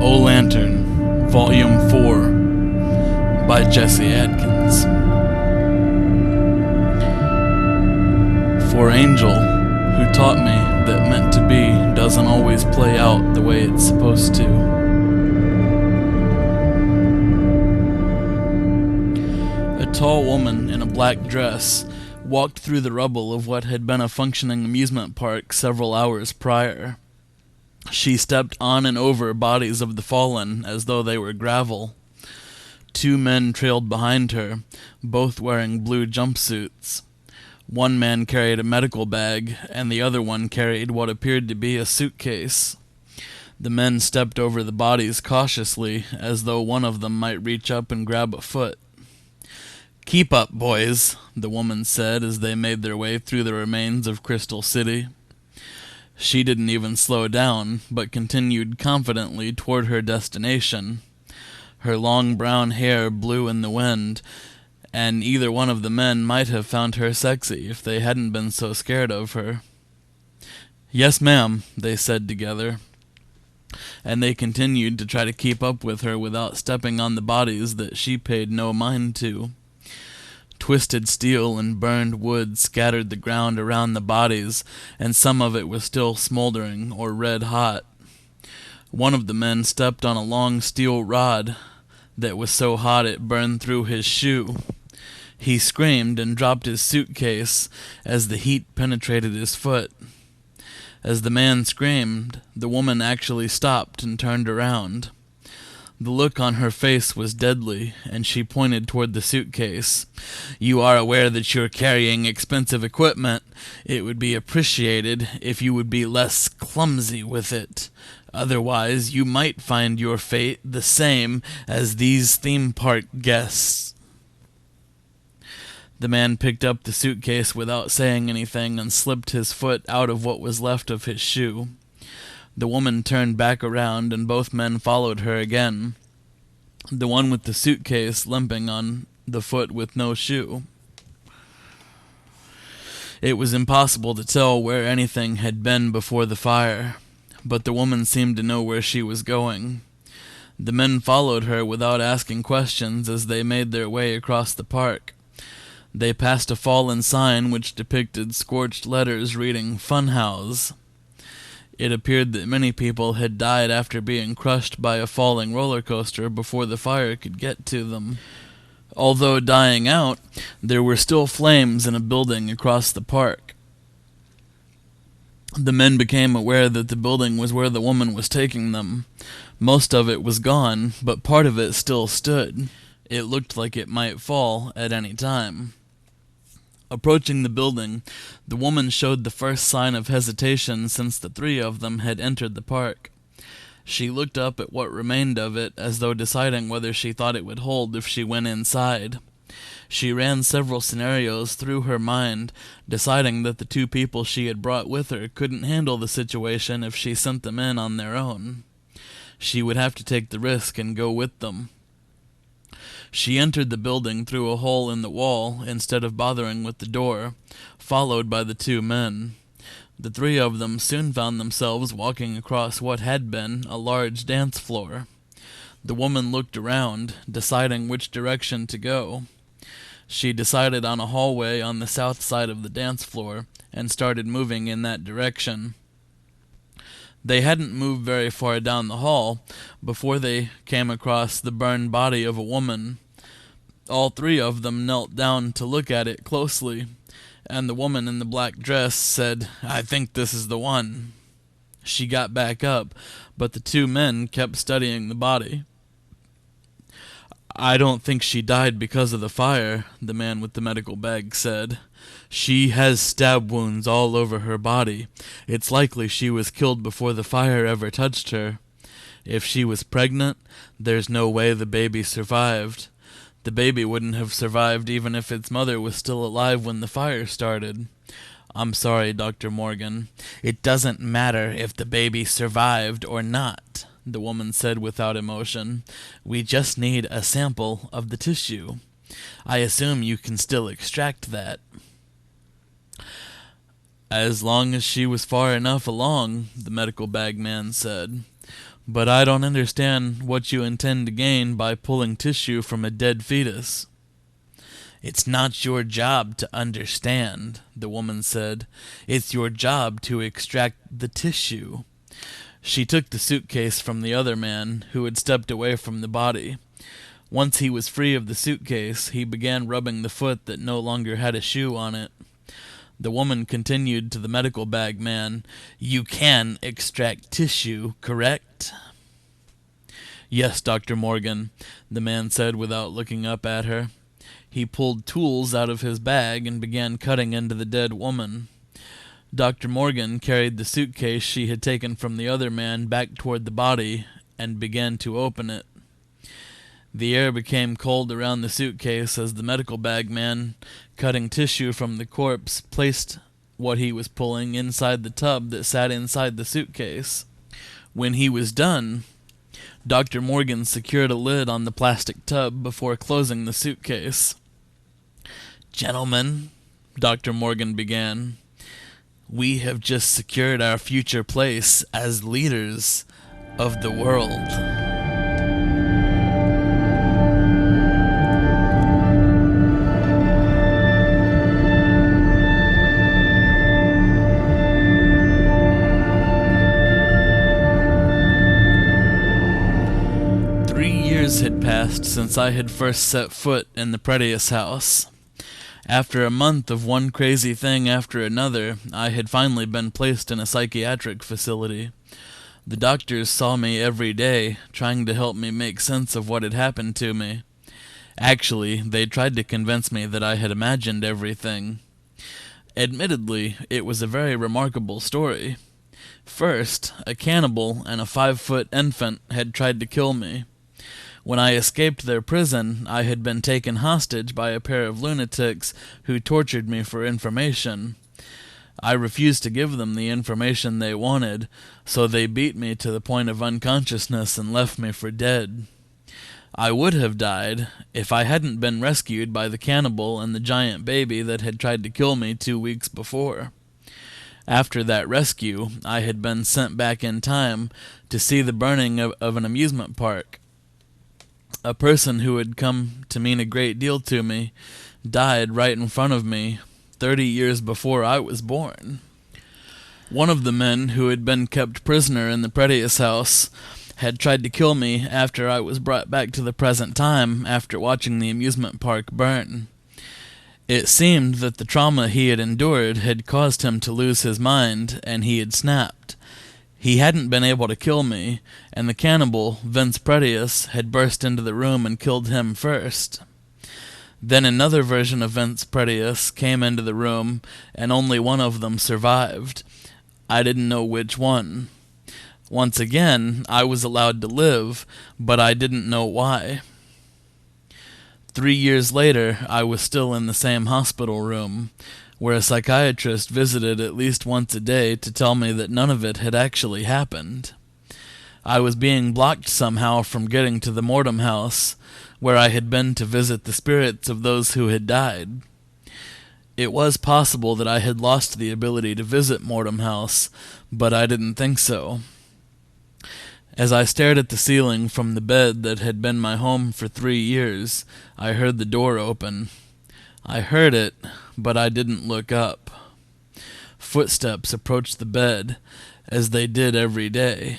O Lantern, Volume 4, by Jesse Adkins. For Angel, who taught me that meant to be doesn't always play out the way it's supposed to. A tall woman in a black dress walked through the rubble of what had been a functioning amusement park several hours prior. She stepped on and over bodies of the fallen as though they were gravel. Two men trailed behind her, both wearing blue jumpsuits. One man carried a medical bag, and the other one carried what appeared to be a suitcase. The men stepped over the bodies cautiously, as though one of them might reach up and grab a foot. "Keep up, boys," the woman said as they made their way through the remains of Crystal City. She didn't even slow down, but continued confidently toward her destination. Her long brown hair blew in the wind, and either one of the men might have found her sexy if they hadn't been so scared of her. "Yes, ma'am," they said together, and they continued to try to keep up with her without stepping on the bodies that she paid no mind to. Twisted steel and burned wood scattered the ground around the bodies, and some of it was still smoldering or red hot. One of the men stepped on a long steel rod that was so hot it burned through his shoe. He screamed and dropped his suitcase as the heat penetrated his foot. As the man screamed, the woman actually stopped and turned around. The look on her face was deadly, and she pointed toward the suitcase. "You are aware that you're carrying expensive equipment. It would be appreciated if you would be less clumsy with it. Otherwise, you might find your fate the same as these theme park guests." The man picked up the suitcase without saying anything and slipped his foot out of what was left of his shoe. The woman turned back around, and both men followed her again, the one with the suitcase limping on the foot with no shoe. It was impossible to tell where anything had been before the fire, but the woman seemed to know where she was going. The men followed her without asking questions as they made their way across the park. They passed a fallen sign which depicted scorched letters reading "Fun House." It appeared that many people had died after being crushed by a falling roller coaster before the fire could get to them. Although dying out, there were still flames in a building across the park. The men became aware that the building was where the woman was taking them. Most of it was gone, but part of it still stood. It looked like it might fall at any time. Approaching the building, the woman showed the first sign of hesitation since the three of them had entered the park. She looked up at what remained of it as though deciding whether she thought it would hold if she went inside. She ran several scenarios through her mind, deciding that the two people she had brought with her couldn't handle the situation if she sent them in on their own. She would have to take the risk and go with them. She entered the building through a hole in the wall instead of bothering with the door, followed by the two men. The three of them soon found themselves walking across what had been a large dance floor. The woman looked around, deciding which direction to go. She decided on a hallway on the south side of the dance floor and started moving in that direction. They hadn't moved very far down the hall before they came across the burned body of a woman. All three of them knelt down to look at it closely, and the woman in the black dress said, "I think this is the one." She got back up, but the two men kept studying the body. "I don't think she died because of the fire," the man with the medical bag said. "She has stab wounds all over her body. It's likely she was killed before the fire ever touched her. If she was pregnant, there's no way the baby survived. The baby wouldn't have survived even if its mother was still alive when the fire started. I'm sorry, Dr. Morgan. It doesn't matter if the baby survived or not," the woman said without emotion. "We just need a sample of the tissue. I assume you can still extract that." "As long as she was far enough along," the medical bag man said. But I don't understand what you intend to gain by pulling tissue from a dead fetus." "It's not your job to understand," the woman said. "It's your job to extract the tissue." She took the suitcase from the other man, who had stepped away from the body. Once he was free of the suitcase, he began rubbing the foot that no longer had a shoe on it. The woman continued to the medical bag man, "You can extract tissue, correct?" "Yes, Dr. Morgan," the man said without looking up at her. He pulled tools out of his bag and began cutting into the dead woman. Dr. Morgan carried the suitcase she had taken from the other man back toward the body and began to open it. The air became cold around the suitcase as the medical bag man, cutting tissue from the corpse, placed what he was pulling inside the tub that sat inside the suitcase. When he was done, Dr. Morgan secured a lid on the plastic tub before closing the suitcase. "Gentlemen," Dr. Morgan began, "we have just secured our future place as leaders of the world." 3 years had passed since I had first set foot in the Pretius house. After a month of one crazy thing after another, I had finally been placed in a psychiatric facility. The doctors saw me every day, trying to help me make sense of what had happened to me. Actually, they tried to convince me that I had imagined everything. Admittedly, it was a very remarkable story. First, a cannibal and a 5-foot infant had tried to kill me. When I escaped their prison, I had been taken hostage by a pair of lunatics who tortured me for information. I refused to give them the information they wanted, so they beat me to the point of unconsciousness and left me for dead. I would have died if I hadn't been rescued by the cannibal and the giant baby that had tried to kill me 2 weeks before. After that rescue, I had been sent back in time to see the burning of an amusement park. A person who had come to mean a great deal to me died right in front of me 30 years before I was born. One of the men who had been kept prisoner in the Pretius house had tried to kill me after I was brought back to the present time after watching the amusement park burn. It seemed that the trauma he had endured had caused him to lose his mind, and he had snapped. He hadn't been able to kill me, and the cannibal, Vince Pretius, had burst into the room and killed him first. Then another version of Vince Pretius came into the room, and only one of them survived. I didn't know which one. Once again, I was allowed to live, but I didn't know why. 3 years later, I was still in the same hospital room, where a psychiatrist visited at least once a day to tell me that none of it had actually happened. I was being blocked somehow from getting to the Mortem House, where I had been to visit the spirits of those who had died. It was possible that I had lost the ability to visit Mortem House, but I didn't think so. As I stared at the ceiling from the bed that had been my home for 3 years, I heard the door open. I heard it, but I didn't look up. Footsteps approached the bed, as they did every day.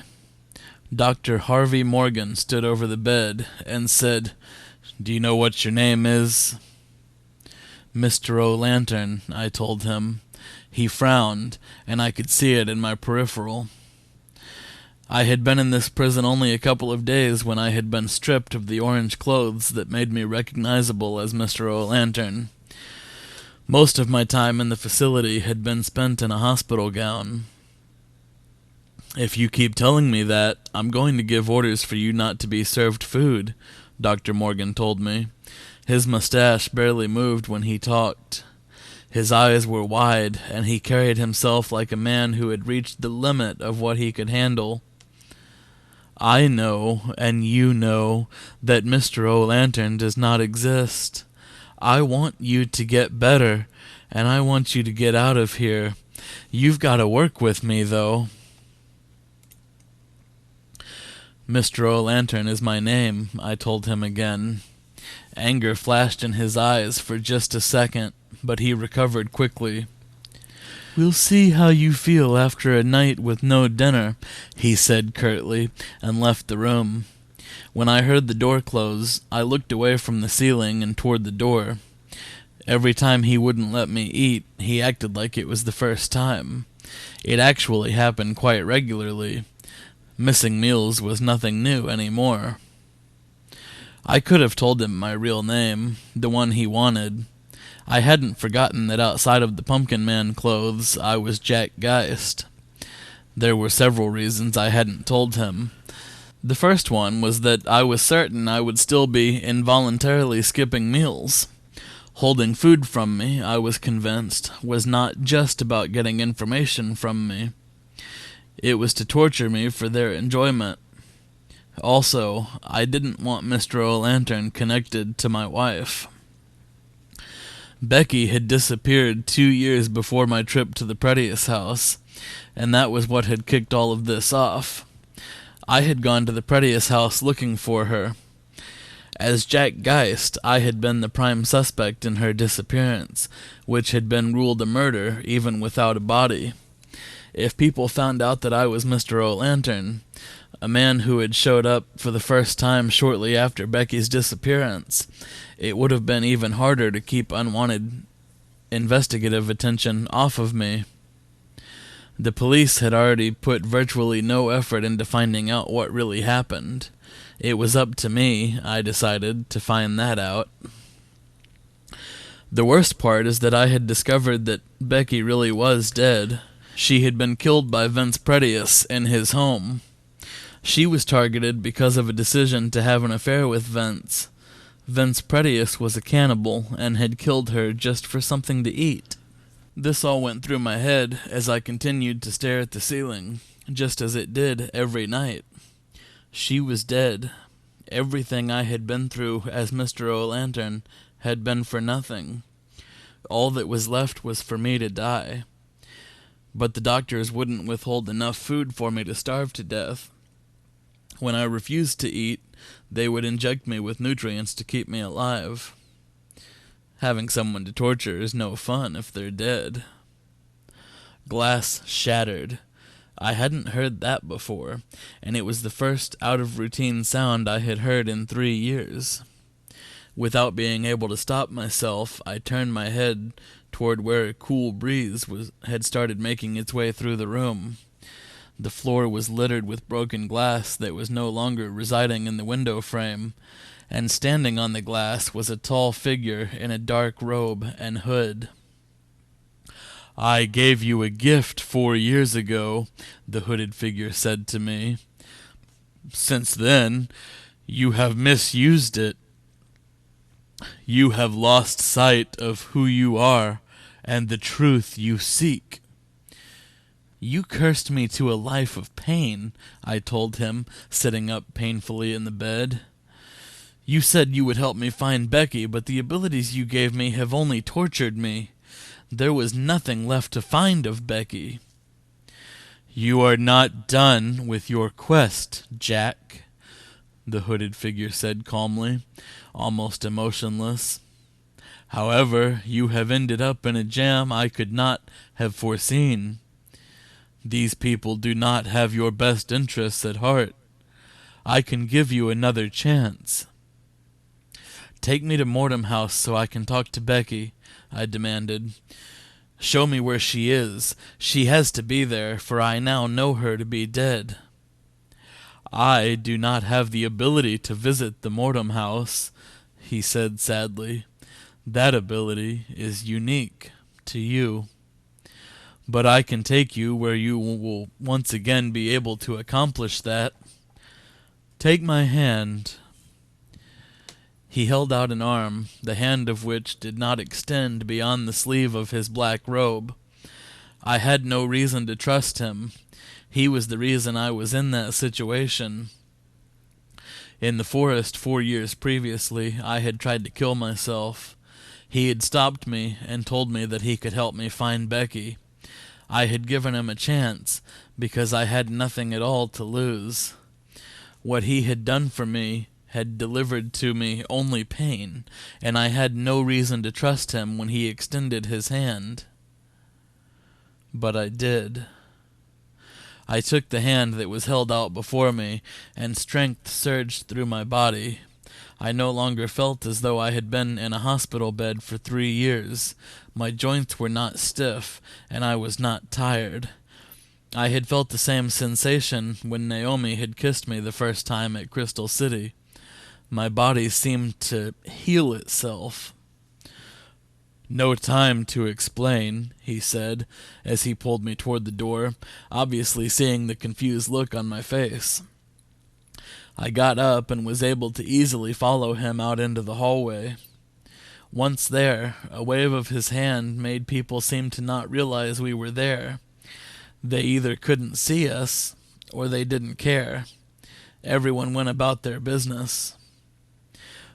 Dr. Harvey Morgan stood over the bed and said, "Do you know what your name is?" "Mr. O'Lantern," I told him. He frowned, and I could see it in my peripheral. I had been in this prison only a couple of days when I had been stripped of the orange clothes that made me recognizable as Mr. O'Lantern. Most of my time in the facility had been spent in a hospital gown. "If you keep telling me that, I'm going to give orders for you not to be served food," Dr. Morgan told me. His mustache barely moved when he talked. His eyes were wide, and he carried himself like a man who had reached the limit of what he could handle. "I know, and you know, that Mr. O'Lantern does not exist. I want you to get better, and I want you to get out of here. You've got to work with me, though." "Mr. O'Lantern is my name," I told him again. Anger flashed in his eyes for just a second, but he recovered quickly. "We'll see how you feel after a night with no dinner," he said curtly, and left the room. When I heard the door close, I looked away from the ceiling and toward the door. Every time he wouldn't let me eat, he acted like it was the first time. It actually happened quite regularly. Missing meals was nothing new anymore. I could have told him my real name, the one he wanted. I hadn't forgotten that outside of the Pumpkin Man clothes, I was Jack Geist. There were several reasons I hadn't told him. The first one was that I was certain I would still be involuntarily skipping meals. Holding food from me, I was convinced, was not just about getting information from me. It was to torture me for their enjoyment. Also, I didn't want Mr. O'Lantern connected to my wife. Becky had disappeared 2 years before my trip to the Pretius house, and that was what had kicked all of this off. I had gone to the Pretius house looking for her. As Jack Geist, I had been the prime suspect in her disappearance, which had been ruled a murder even without a body. If people found out that I was Mr. O'Lantern, a man who had showed up for the first time shortly after Becky's disappearance, it would have been even harder to keep unwanted investigative attention off of me. The police had already put virtually no effort into finding out what really happened. It was up to me, I decided, to find that out. The worst part is that I had discovered that Becky really was dead. She had been killed by Vince Pretius in his home. She was targeted because of a decision to have an affair with Vince. Vince Pretius was a cannibal and had killed her just for something to eat. This all went through my head as I continued to stare at the ceiling, just as it did every night. She was dead. Everything I had been through as Mr. O'Lantern had been for nothing. All that was left was for me to die. But the doctors wouldn't withhold enough food for me to starve to death. When I refused to eat, they would inject me with nutrients to keep me alive. Having someone to torture is no fun if they're dead. Glass shattered. I hadn't heard that before, and it was the first out-of-routine sound I had heard in 3 years. Without being able to stop myself, I turned my head toward where a cool breeze had started making its way through the room. The floor was littered with broken glass that was no longer residing in the window frame, and standing on the glass was a tall figure in a dark robe and hood. "I gave you a gift 4 years ago," the hooded figure said to me. "Since then, you have misused it. You have lost sight of who you are and the truth you seek." "You cursed me to a life of pain," I told him, sitting up painfully in the bed. "You said you would help me find Becky, but the abilities you gave me have only tortured me. There was nothing left to find of Becky." "You are not done with your quest, Jack," the hooded figure said calmly, almost emotionless. "However, you have ended up in a jam I could not have foreseen. These people do not have your best interests at heart. I can give you another chance." "Take me to Mortem House so I can talk to Becky," I demanded. "Show me where she is. She has to be there, for I now know her to be dead." "I do not have the ability to visit the Mortem House," he said sadly. "That ability is unique to you. But I can take you where you will once again be able to accomplish that. Take my hand." He held out an arm, the hand of which did not extend beyond the sleeve of his black robe. I had no reason to trust him. He was the reason I was in that situation. In the forest 4 years previously, I had tried to kill myself. He had stopped me and told me that he could help me find Becky. I had given him a chance because I had nothing at all to lose. What he had done for me had delivered to me only pain, and I had no reason to trust him when he extended his hand. But I did. I took the hand that was held out before me, and strength surged through my body. I no longer felt as though I had been in a hospital bed for 3 years. My joints were not stiff, and I was not tired. I had felt the same sensation when Naomi had kissed me the first time at Crystal City. My body seemed to heal itself. "No time to explain," he said, as he pulled me toward the door, obviously seeing the confused look on my face. I got up and was able to easily follow him out into the hallway. Once there, a wave of his hand made people seem to not realize we were there. They either couldn't see us, or they didn't care. Everyone went about their business.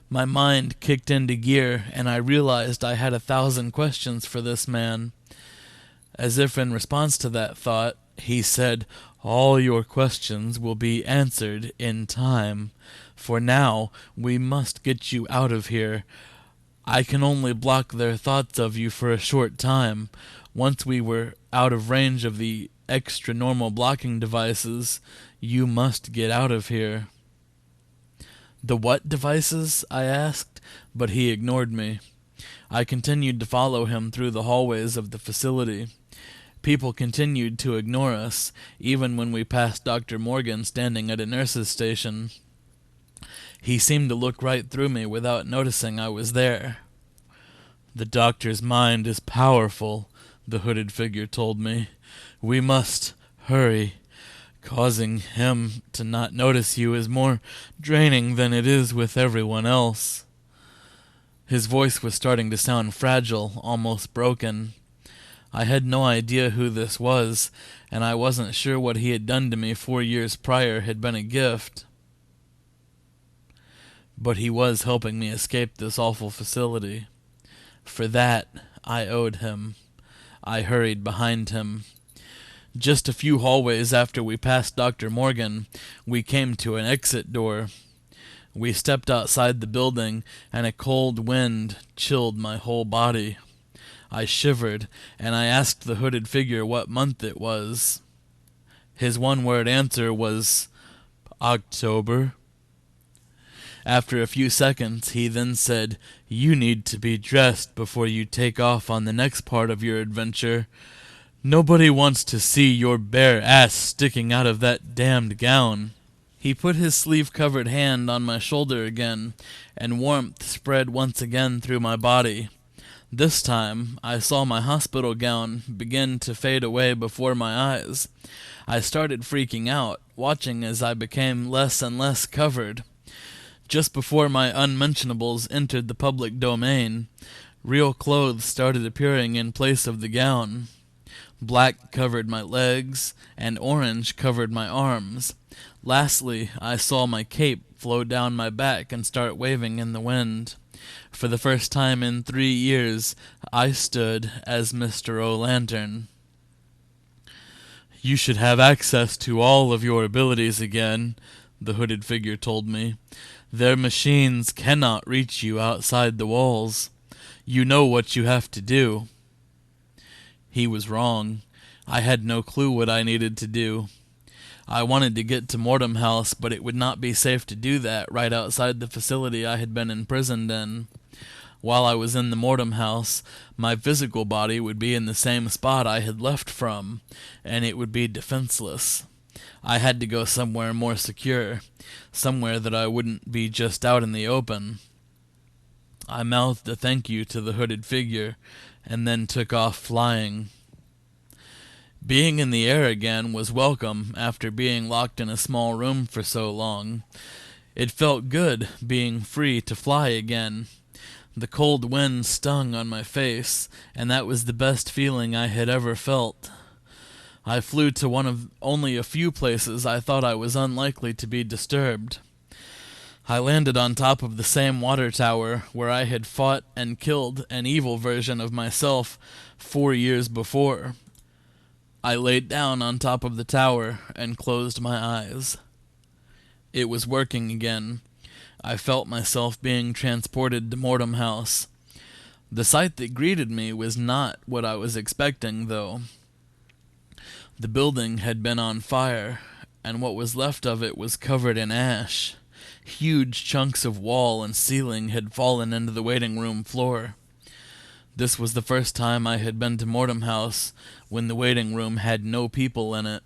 My mind kicked into gear, and I realized I had 1,000 questions for this man. As if in response to that thought, he said, "All your questions will be answered in time. For now, we must get you out of here. I can only block their thoughts of you for a short time. Once we were out of range of the extra-normal blocking devices, you must get out of here." "The what devices?" I asked, but he ignored me. I continued to follow him through the hallways of the facility. People continued to ignore us, even when we passed Dr. Morgan standing at a nurse's station. He seemed to look right through me without noticing I was there. "The doctor's mind is powerful," the hooded figure told me. "We must hurry. Causing him to not notice you is more draining than it is with everyone else." His voice was starting to sound fragile, almost broken. I had no idea who this was, and I wasn't sure what he had done to me 4 years prior had been a gift. But he was helping me escape this awful facility. For that, I owed him. I hurried behind him. Just a few hallways after we passed Dr. Morgan, we came to an exit door. We stepped outside the building, and a cold wind chilled my whole body. I shivered, and I asked the hooded figure what month it was. His one-word answer was, "October." After a few seconds, he then said, "You need to be dressed before you take off on the next part of your adventure. Nobody wants to see your bare ass sticking out of that damned gown." He put his sleeve-covered hand on my shoulder again, and warmth spread once again through my body. This time, I saw my hospital gown begin to fade away before my eyes. I started freaking out, watching as I became less and less covered. Just before my unmentionables entered the public domain, real clothes started appearing in place of the gown. Black covered my legs, and orange covered my arms. Lastly, I saw my cape flow down my back and start waving in the wind. For the first time in 3 years, I stood as Mr. O'Lantern. "You should have access to all of your abilities again," the hooded figure told me. "Their machines cannot reach you outside the walls. You know what you have to do." He was wrong. I had no clue what I needed to do. I wanted to get to Mortem House, but it would not be safe to do that right outside the facility I had been imprisoned in. While I was in the Mortem House, my physical body would be in the same spot I had left from, and it would be defenseless. I had to go somewhere more secure, somewhere that I wouldn't be just out in the open. I mouthed a thank you to the hooded figure, and then took off flying. Being in the air again was welcome after being locked in a small room for so long. It felt good being free to fly again. The cold wind stung on my face, and that was the best feeling I had ever felt. I flew to one of only a few places I thought I was unlikely to be disturbed. I landed on top of the same water tower where I had fought and killed an evil version of myself 4 years before. I laid down on top of the tower and closed my eyes. It was working again. I felt myself being transported to Mortem House. The sight that greeted me was not what I was expecting, though. The building had been on fire, and what was left of it was covered in ash. Huge chunks of wall and ceiling had fallen into the waiting room floor. This was the first time I had been to Mortem House when the waiting room had no people in it.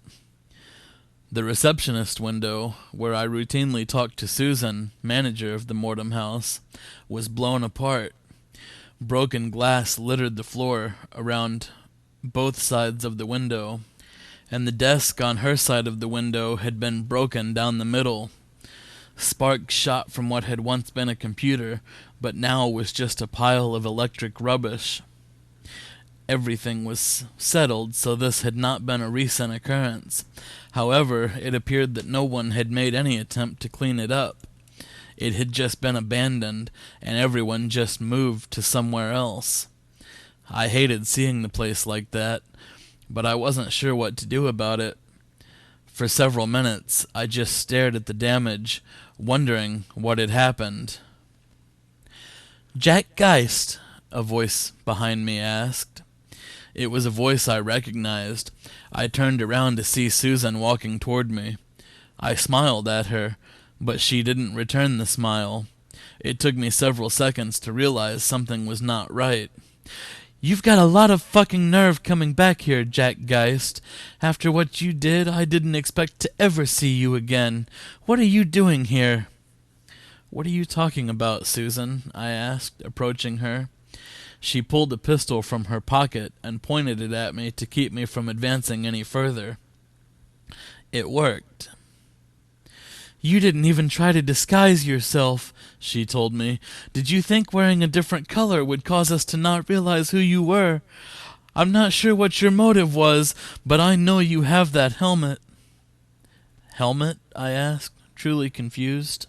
The receptionist window, where I routinely talked to Susan, manager of the Mortem House, was blown apart. Broken glass littered the floor around both sides of the window, and the desk on her side of the window had been broken down the middle. Sparks shot from what had once been a computer, but now was just a pile of electric rubbish. Everything was settled, so this had not been a recent occurrence. However, it appeared that no one had made any attempt to clean it up. It had just been abandoned, and everyone just moved to somewhere else. I hated seeing the place like that, but I wasn't sure what to do about it. For several minutes, I just stared at the damage, wondering what had happened. "Jack Geist?" a voice behind me asked. It was a voice I recognized. I turned around to see Susan walking toward me. I smiled at her, but she didn't return the smile. It took me several seconds to realize something was not right. "You've got a lot of fucking nerve coming back here, Jack Geist. After what you did, I didn't expect to ever see you again. What are you doing here?" "What are you talking about, Susan?" I asked, approaching her. She pulled a pistol from her pocket and pointed it at me to keep me from advancing any further. It worked. "You didn't even try to disguise yourself," she told me. "Did you think wearing a different color would cause us to not realize who you were? I'm not sure what your motive was, but I know you have that helmet." "Helmet?" I asked, truly confused.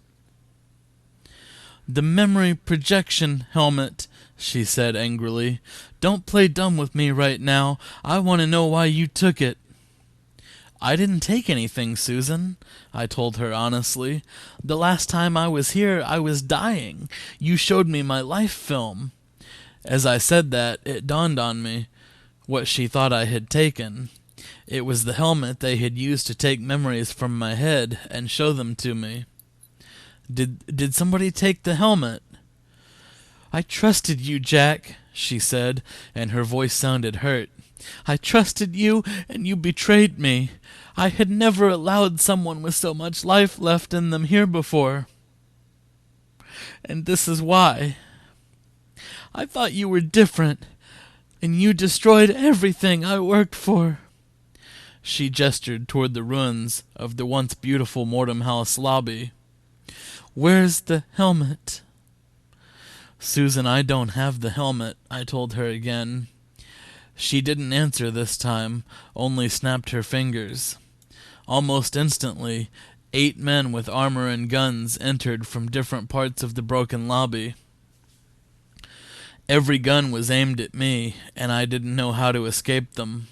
"The memory projection helmet," she said angrily. "Don't play dumb with me right now. I want to know why you took it." "I didn't take anything, Susan," I told her honestly. "The last time I was here, I was dying. You showed me my life film." As I said that, it dawned on me what she thought I had taken. It was the helmet they had used to take memories from my head and show them to me. Did somebody take the helmet?" "I trusted you, Jack," she said, and her voice sounded hurt. "I trusted you, and you betrayed me. I had never allowed someone with so much life left in them here before. And this is why. I thought you were different, and you destroyed everything I worked for." She gestured toward the ruins of the once beautiful Mortem House lobby. "Where's the helmet?" "Susan, I don't have the helmet," I told her again. She didn't answer this time, only snapped her fingers. Almost instantly, 8 men with armor and guns entered from different parts of the broken lobby. Every gun was aimed at me, and I didn't know how to escape them.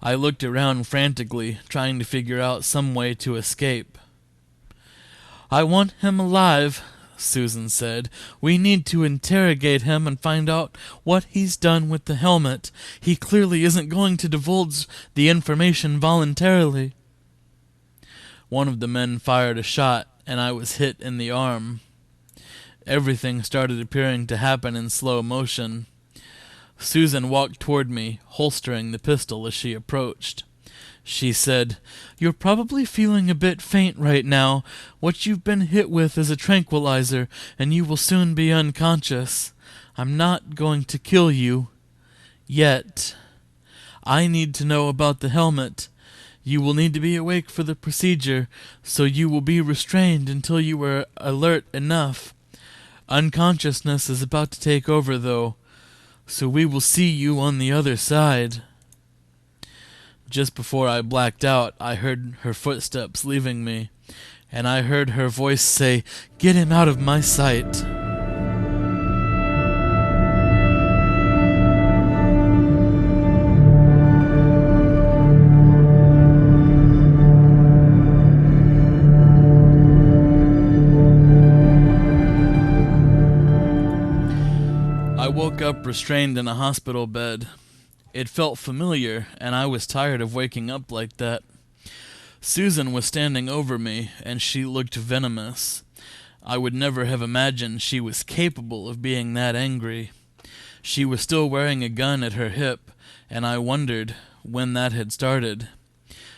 I looked around frantically, trying to figure out some way to escape. "I want him alive," Susan said. "We need to interrogate him and find out what he's done with the helmet. He clearly isn't going to divulge the information voluntarily." One of the men fired a shot, and I was hit in the arm. Everything started appearing to happen in slow motion. Susan walked toward me, holstering the pistol as she approached. She said, "You're probably feeling a bit faint right now. What you've been hit with is a tranquilizer, and you will soon be unconscious. I'm not going to kill you. Yet. I need to know about the helmet. You will need to be awake for the procedure, so you will be restrained until you are alert enough. Unconsciousness is about to take over, though, so we will see you on the other side." Just before I blacked out, I heard her footsteps leaving me, and I heard her voice say, "Get him out of my sight." up restrained in a hospital bed. It felt familiar, and I was tired of waking up like that. Susan was standing over me, and she looked venomous. I would never have imagined she was capable of being that angry. She was still wearing a gun at her hip, and I wondered when that had started.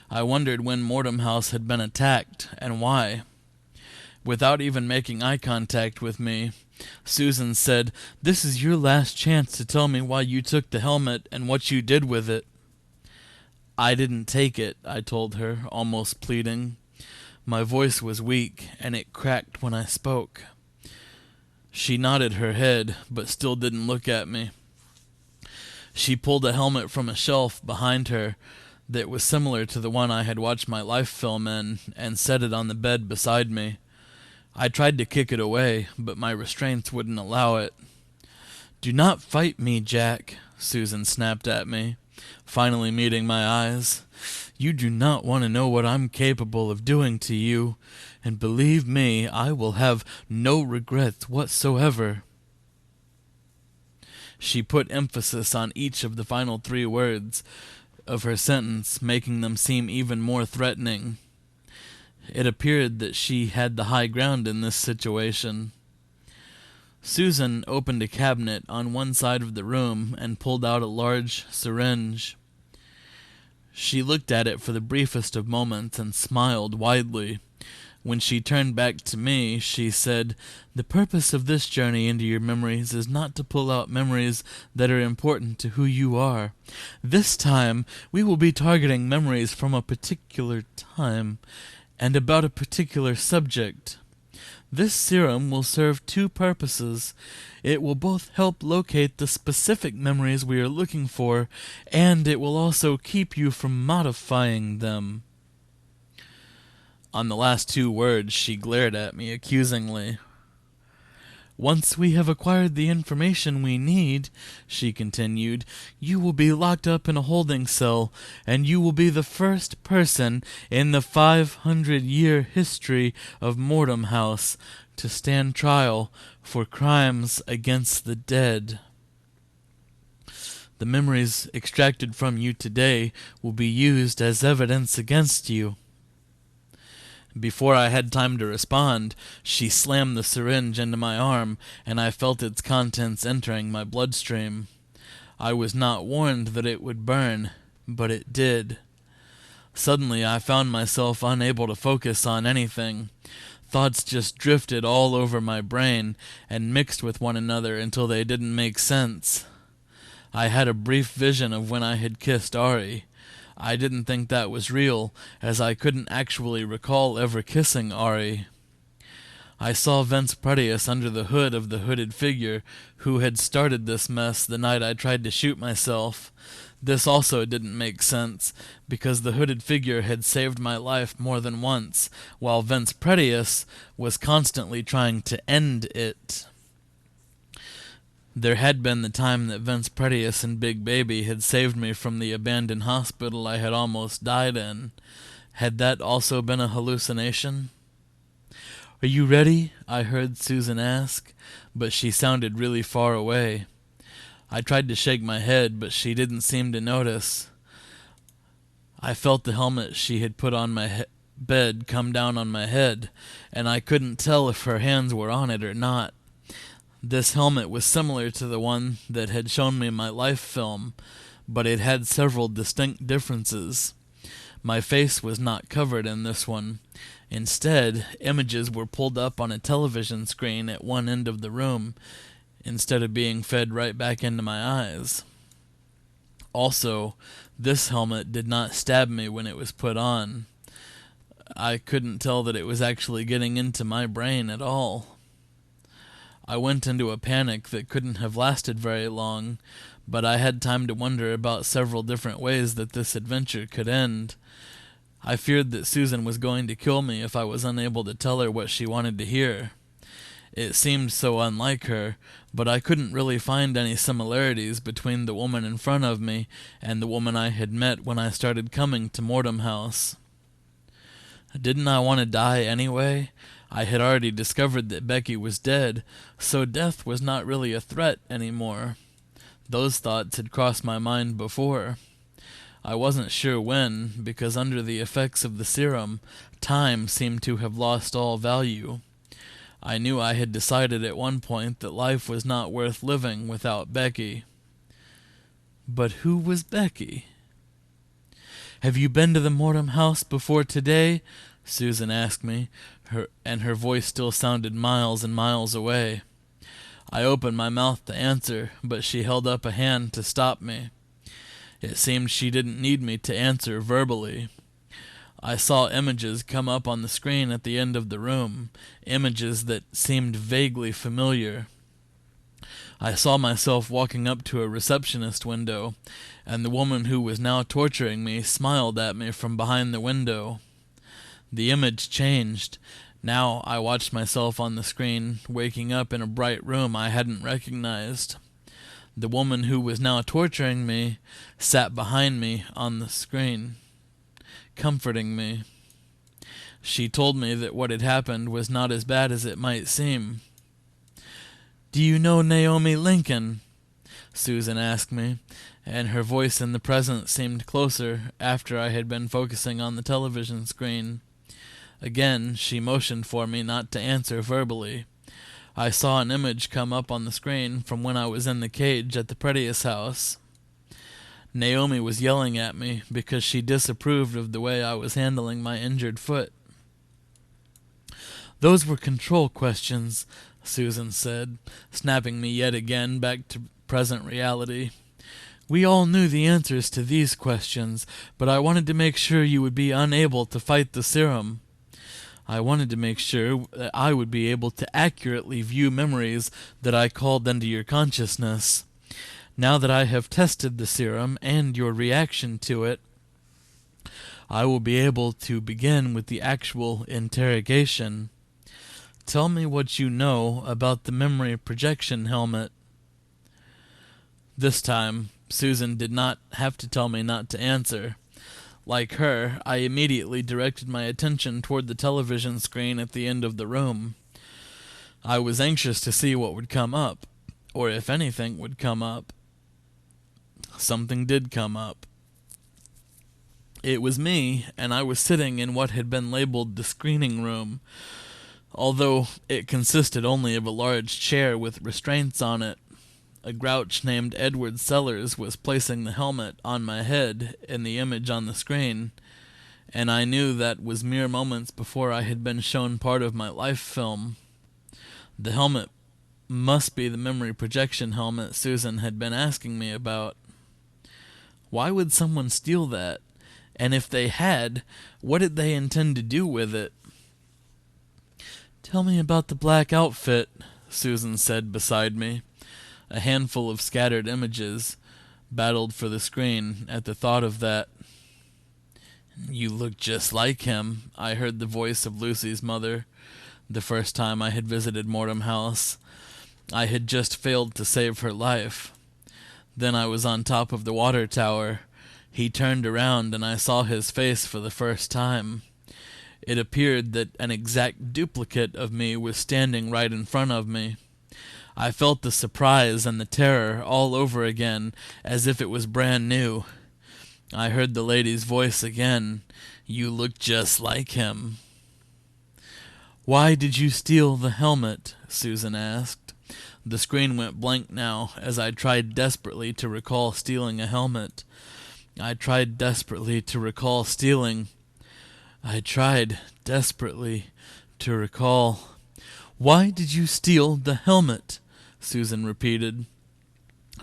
I wondered when Mortem House had been attacked, and why. Without even making eye contact with me, Susan said, "This is your last chance to tell me why you took the helmet and what you did with it." "I didn't take it," I told her, almost pleading. My voice was weak, and it cracked when I spoke. She nodded her head, but still didn't look at me. She pulled a helmet from a shelf behind her that was similar to the one I had watched my life film in, and set it on the bed beside me. I tried to kick it away, but my restraints wouldn't allow it. "Do not fight me, Jack," Susan snapped at me, finally meeting my eyes. "You do not want to know what I'm capable of doing to you, and believe me, I will have no regrets whatsoever." She put emphasis on each of the final 3 words of her sentence, making them seem even more threatening. It appeared that she had the high ground in this situation. Susan opened a cabinet on one side of the room and pulled out a large syringe. She looked at it for the briefest of moments and smiled widely. When she turned back to me, she said, "The purpose of this journey into your memories is not to pull out memories that are important to who you are. This time, we will be targeting memories from a particular time and about a particular subject. This serum will serve 2 purposes. It will both help locate the specific memories we are looking for, and it will also keep you from modifying them." On the last 2 words, she glared at me accusingly. "Once we have acquired the information we need," she continued, "you will be locked up in a holding cell, and you will be the first person in the 500-year history of Mortem House to stand trial for crimes against the dead. The memories extracted from you today will be used as evidence against you." Before I had time to respond, she slammed the syringe into my arm, and I felt its contents entering my bloodstream. I was not warned that it would burn, but it did. Suddenly I found myself unable to focus on anything. Thoughts just drifted all over my brain and mixed with one another until they didn't make sense. I had a brief vision of when I had kissed Ari. I didn't think that was real, as I couldn't actually recall ever kissing Ari. I saw Vince Pretius under the hood of the hooded figure who had started this mess the night I tried to shoot myself. This also didn't make sense, because the hooded figure had saved my life more than once, while Vince Pretius was constantly trying to end it. There had been the time that Vince Pretius and Big Baby had saved me from the abandoned hospital I had almost died in. Had that also been a hallucination? "Are you ready?" I heard Susan ask, but she sounded really far away. I tried to shake my head, but she didn't seem to notice. I felt the helmet she had put on my bed come down on my head, and I couldn't tell if her hands were on it or not. This helmet was similar to the one that had shown me my life film, but it had several distinct differences. My face was not covered in this one. Instead, images were pulled up on a television screen at one end of the room, instead of being fed right back into my eyes. Also, this helmet did not stab me when it was put on. I couldn't tell that it was actually getting into my brain at all. I went into a panic that couldn't have lasted very long, but I had time to wonder about several different ways that this adventure could end. I feared that Susan was going to kill me if I was unable to tell her what she wanted to hear. It seemed so unlike her, but I couldn't really find any similarities between the woman in front of me and the woman I had met when I started coming to Mortem House. Didn't I want to die anyway? I had already discovered that Becky was dead, so death was not really a threat anymore. Those thoughts had crossed my mind before. I wasn't sure when, because under the effects of the serum, time seemed to have lost all value. I knew I had decided at one point that life was not worth living without Becky. But who was Becky? "Have you been to the Mortem House before today?" Susan asked me, and her voice still sounded miles and miles away. I opened my mouth to answer, but she held up a hand to stop me. It seemed she didn't need me to answer verbally. I saw images come up on the screen at the end of the room, images that seemed vaguely familiar. I saw myself walking up to a receptionist window, and the woman who was now torturing me smiled at me from behind the window. The image changed. Now I watched myself on the screen, waking up in a bright room I hadn't recognized. The woman who was now torturing me sat behind me on the screen, comforting me. She told me that what had happened was not as bad as it might seem. "Do you know Naomi Lincoln?" Susan asked me, and her voice in the present seemed closer after I had been focusing on the television screen. Again, she motioned for me not to answer verbally. I saw an image come up on the screen from when I was in the cage at the Pretius house. Naomi was yelling at me because she disapproved of the way I was handling my injured foot. "Those were control questions," Susan said, snapping me yet again back to present reality. "We all knew the answers to these questions, but I wanted to make sure you would be unable to fight the serum. I wanted to make sure that I would be able to accurately view memories that I called into your consciousness. Now that I have tested the serum and your reaction to it, I will be able to begin with the actual interrogation. Tell me what you know about the memory projection helmet." This time, Susan did not have to tell me not to answer. Like her, I immediately directed my attention toward the television screen at the end of the room. I was anxious to see what would come up, or if anything would come up. Something did come up. It was me, and I was sitting in what had been labeled the screening room, although it consisted only of a large chair with restraints on it. A grouch named Edward Sellers was placing the helmet on my head in the image on the screen, and I knew that was mere moments before I had been shown part of my life film. The helmet must be the memory projection helmet Susan had been asking me about. Why would someone steal that? And if they had, what did they intend to do with it? "Tell me about the black outfit," Susan said beside me. A handful of scattered images battled for the screen at the thought of that. "You look just like him," I heard the voice of Lucy's mother, the first time I had visited Mortem House. I had just failed to save her life. Then I was on top of the water tower. He turned around and I saw his face for the first time. It appeared that an exact duplicate of me was standing right in front of me. I felt the surprise and the terror all over again, as if it was brand new. I heard the lady's voice again. "You look just like him." "Why did you steal the helmet?" Susan asked. The screen went blank now, as I tried desperately to recall stealing a helmet. I tried desperately to recall stealing. I tried desperately to recall. "Why did you steal the helmet?" Susan repeated.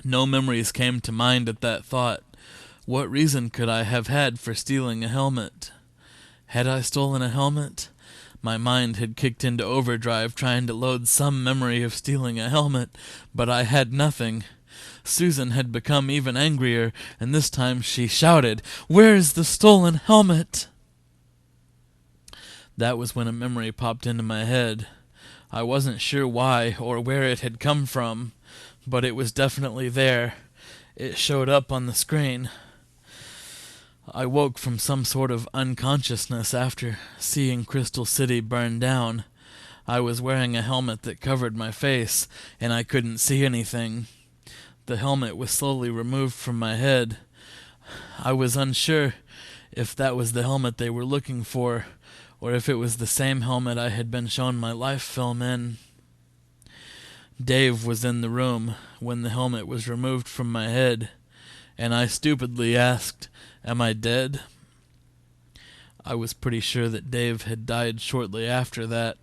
No memories came to mind at that thought. What reason could I have had for stealing a helmet? Had I stolen a helmet? My mind had kicked into overdrive trying to load some memory of stealing a helmet, but I had nothing. Susan had become even angrier, and this time she shouted, "Where's the stolen helmet?" That was when a memory popped into my head. I wasn't sure why or where it had come from, but it was definitely there. It showed up on the screen. I woke from some sort of unconsciousness after seeing Crystal City burn down. I was wearing a helmet that covered my face, and I couldn't see anything. The helmet was slowly removed from my head. I was unsure if that was the helmet they were looking for, or if it was the same helmet I had been shown my life film in. Dave was in the room when the helmet was removed from my head, and I stupidly asked, "Am I dead?" I was pretty sure that Dave had died shortly after that.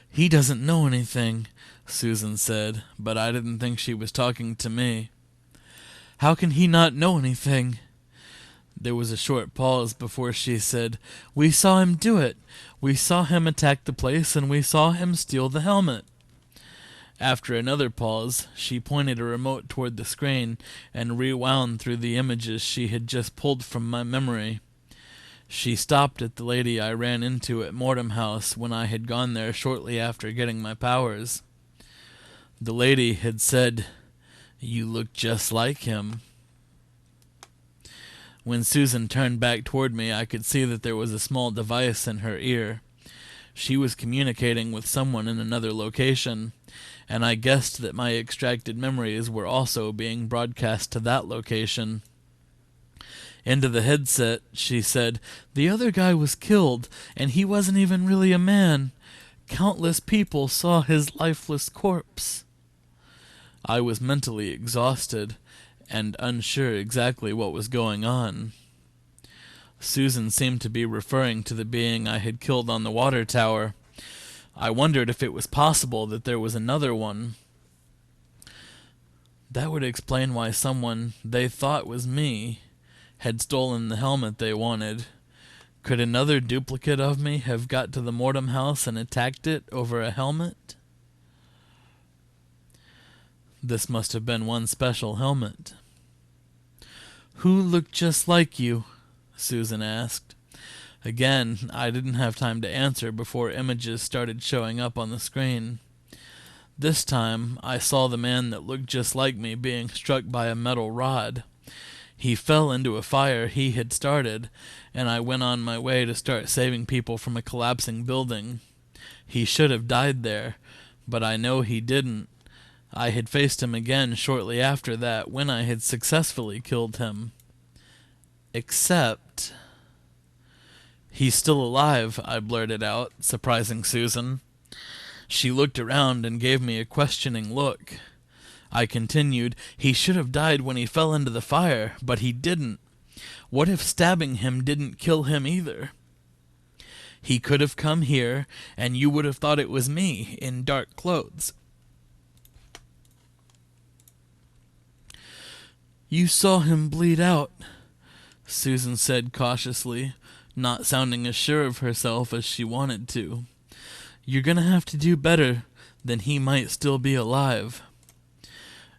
"He doesn't know anything," Susan said, but I didn't think she was talking to me. "How can he not know anything?" There was a short pause before she said, "We saw him do it. We saw him attack the place, and we saw him steal the helmet." After another pause, she pointed a remote toward the screen and rewound through the images she had just pulled from my memory. She stopped at the lady I ran into at Mortem House when I had gone there shortly after getting my powers. The lady had said, "You look just like him." When Susan turned back toward me, I could see that there was a small device in her ear. She was communicating with someone in another location, and I guessed that my extracted memories were also being broadcast to that location. Into the headset, she said, "The other guy was killed, and he wasn't even really a man. Countless people saw his lifeless corpse." I was mentally exhausted and unsure exactly what was going on. Susan seemed to be referring to the being I had killed on the water tower. I wondered if it was possible that there was another one. That would explain why someone they thought was me had stolen the helmet they wanted. Could another duplicate of me have got to the Mortem House and attacked it over a helmet? This must have been one special helmet. "Who looked just like you?" Susan asked. Again, I didn't have time to answer before images started showing up on the screen. This time, I saw the man that looked just like me being struck by a metal rod. He fell into a fire he had started, and I went on my way to start saving people from a collapsing building. He should have died there, but I know he didn't. I had faced him again shortly after that when I had successfully killed him. Except... "He's still alive," I blurted out, surprising Susan. She looked around and gave me a questioning look. I continued, "He should have died when he fell into the fire, but he didn't. What if stabbing him didn't kill him either? He could have come here, and you would have thought it was me, in dark clothes." "You saw him bleed out," Susan said cautiously, not sounding as sure of herself as she wanted to. "You're gonna have to do better, then he might still be alive."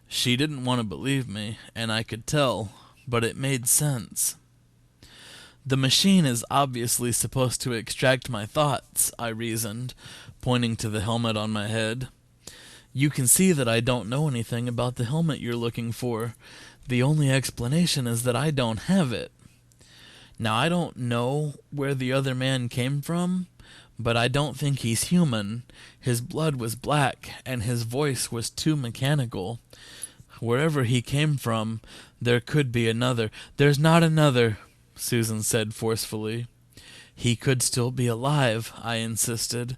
She didn't want to believe me, and I could tell, but it made sense. "The machine is obviously supposed to extract my thoughts," I reasoned, pointing to the helmet on my head. "You can see that I don't know anything about the helmet you're looking for. The only explanation is that I don't have it. Now, I don't know where the other man came from, but I don't think he's human. His blood was black, and his voice was too mechanical. Wherever he came from, there could be another." "There's not another," Susan said forcefully. "He could still be alive," I insisted.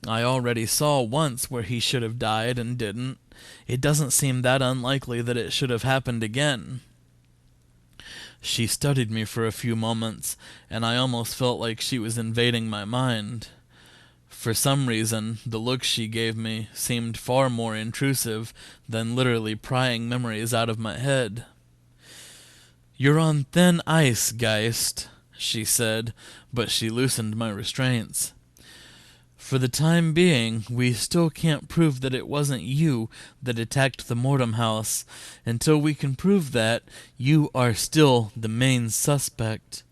"I already saw once where he should have died and didn't. It doesn't seem that unlikely that it should have happened again." She studied me for a few moments, and I almost felt like she was invading my mind. For some reason, the look she gave me seemed far more intrusive than literally prying memories out of my head. "You're on thin ice, Geist," she said, but she loosened my restraints. "For the time being, we still can't prove that it wasn't you that attacked the Mortem House. Until we can prove that, you are still the main suspect.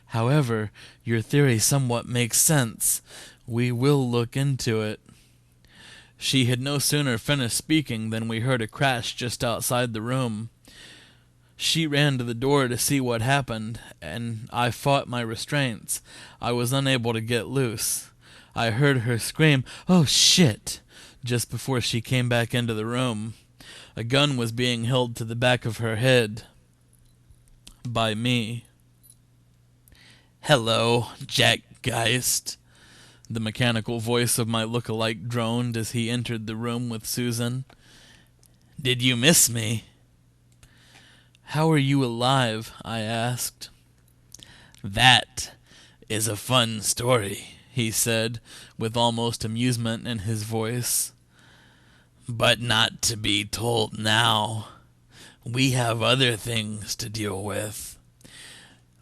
However, your theory somewhat makes sense. We will look into it." She had no sooner finished speaking than we heard a crash just outside the room. She ran to the door to see what happened, and I fought my restraints. I was unable to get loose. I heard her scream, "Oh shit!" just before she came back into the room. A gun was being held to the back of her head by me. "Hello, Jack Geist," the mechanical voice of my look-alike droned as he entered the room with Susan. "Did you miss me?" "How are you alive?" I asked. "That is a fun story," he said, with almost amusement in his voice. "But not to be told now. We have other things to deal with.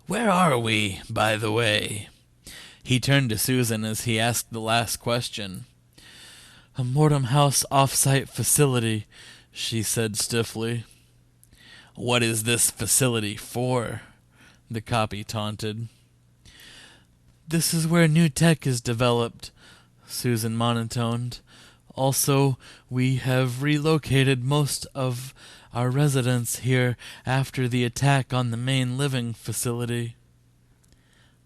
Where are we, by the way?" He turned to Susan as he asked the last question. "A Mortem House off-site facility," she said stiffly. "What is this facility for?" the copy taunted. "This is where new tech is developed," Susan monotoned. "Also, we have relocated most of our residents here after the attack on the main living facility."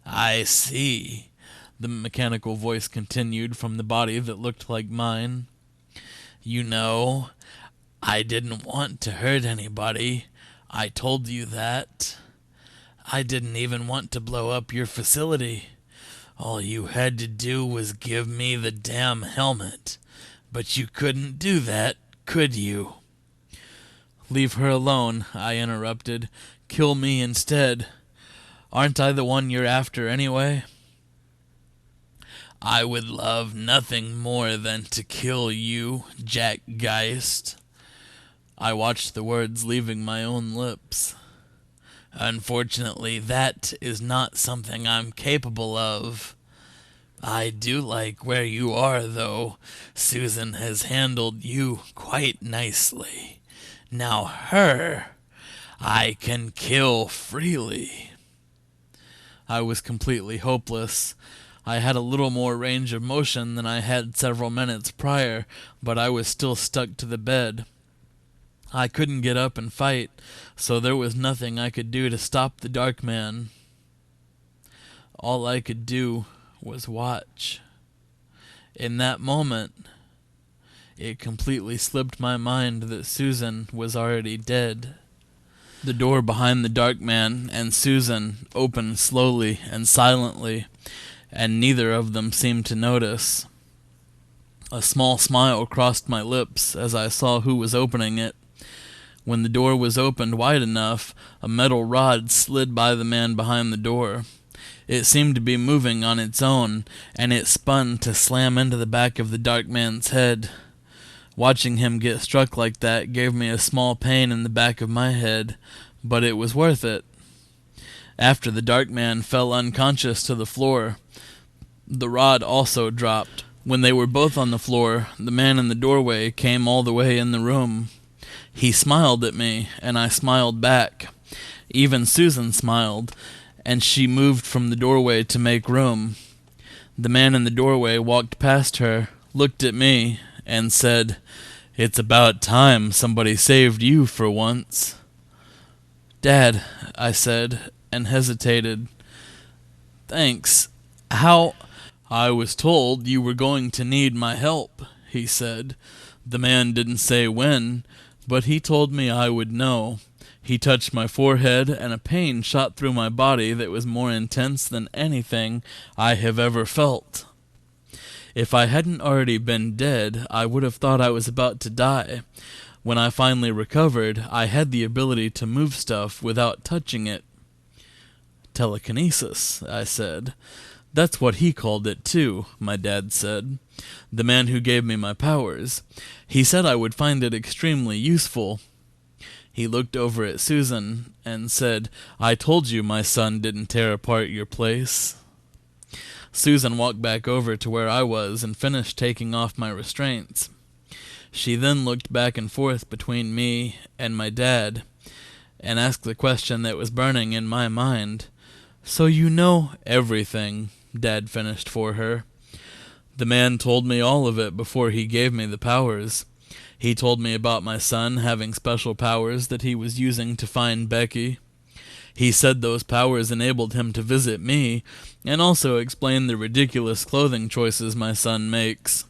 "I see," the mechanical voice continued from the body that looked like mine. "You know, I didn't want to hurt anybody. I told you that. I didn't even want to blow up your facility. All you had to do was give me the damn helmet. But you couldn't do that, could you?" "Leave her alone," I interrupted. "Kill me instead. Aren't I the one you're after anyway?" "I would love nothing more than to kill you, Jack Geist." I watched the words leaving my own lips. "Unfortunately, that is not something I'm capable of. I do like where you are, though. Susan has handled you quite nicely. Now her, I can kill freely." I was completely hopeless. I had a little more range of motion than I had several minutes prior, but I was still stuck to the bed. I couldn't get up and fight, so there was nothing I could do to stop the dark man. All I could do was watch. In that moment, it completely slipped my mind that Susan was already dead. The door behind the dark man and Susan opened slowly and silently, and neither of them seemed to notice. A small smile crossed my lips as I saw who was opening it. When the door was opened wide enough, a metal rod slid by the man behind the door. It seemed to be moving on its own, and it spun to slam into the back of the dark man's head. Watching him get struck like that gave me a small pain in the back of my head, but it was worth it. After the dark man fell unconscious to the floor, the rod also dropped. When they were both on the floor, the man in the doorway came all the way in the room. He smiled at me, and I smiled back. Even Susan smiled, and she moved from the doorway to make room. The man in the doorway walked past her, looked at me, and said, "It's about time somebody saved you for once." "Dad," I said, and hesitated. "Thanks. How—" "I was told you were going to need my help," he said. "The man didn't say when, but he told me I would know. He touched my forehead, and a pain shot through my body that was more intense than anything I have ever felt. If I hadn't already been dead, I would have thought I was about to die. When I finally recovered, I had the ability to move stuff without touching it." "Telekinesis," I said. "That's what he called it, too," my dad said. "The man who gave me my powers. He said I would find it extremely useful." He looked over at Susan and said, "I told you my son didn't tear apart your place." Susan walked back over to where I was and finished taking off my restraints. She then looked back and forth between me and my dad and asked the question that was burning in my mind. "So you know everything," Dad finished for her. "The man told me all of it before he gave me the powers. He told me about my son having special powers that he was using to find Becky. He said those powers enabled him to visit me, and also explained the ridiculous clothing choices my son makes.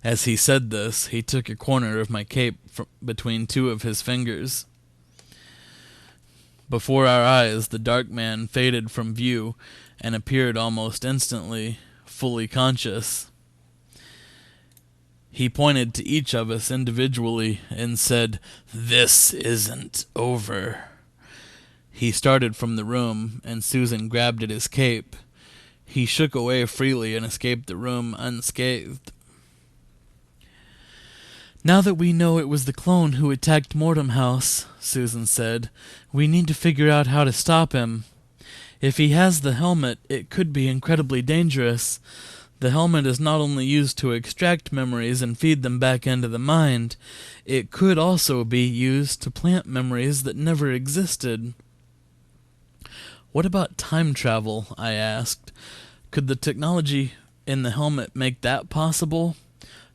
As he said this, he took a corner of my cape between two of his fingers. Before our eyes, the dark man faded from view and appeared almost instantly, fully conscious. He pointed to each of us individually and said, "This isn't over." He started from the room, and Susan grabbed at his cape. He shook away freely and escaped the room unscathed. "Now that we know it was the clone who attacked Mortem House," Susan said, "we need to figure out how to stop him. If he has the helmet, it could be incredibly dangerous. The helmet is not only used to extract memories and feed them back into the mind, it could also be used to plant memories that never existed." "What about time travel?" I asked. "Could the technology in the helmet make that possible?"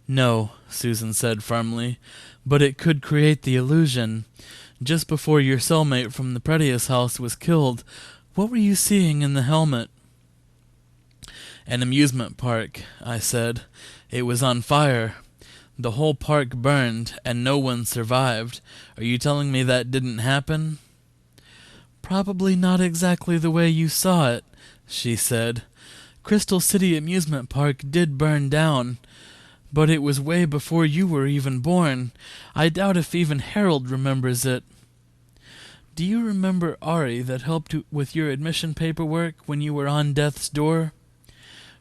"No," Susan said firmly, "but it could create the illusion. Just before your cellmate from the previous house was killed, what were you seeing in the helmet?" "An amusement park," I said. "It was on fire. The whole park burned, and no one survived. Are you telling me that didn't happen?" "Probably not exactly the way you saw it," she said. "Crystal City Amusement Park did burn down, but it was way before you were even born. I doubt if even Harold remembers it. Do you remember Ari that helped with your admission paperwork when you were on death's door?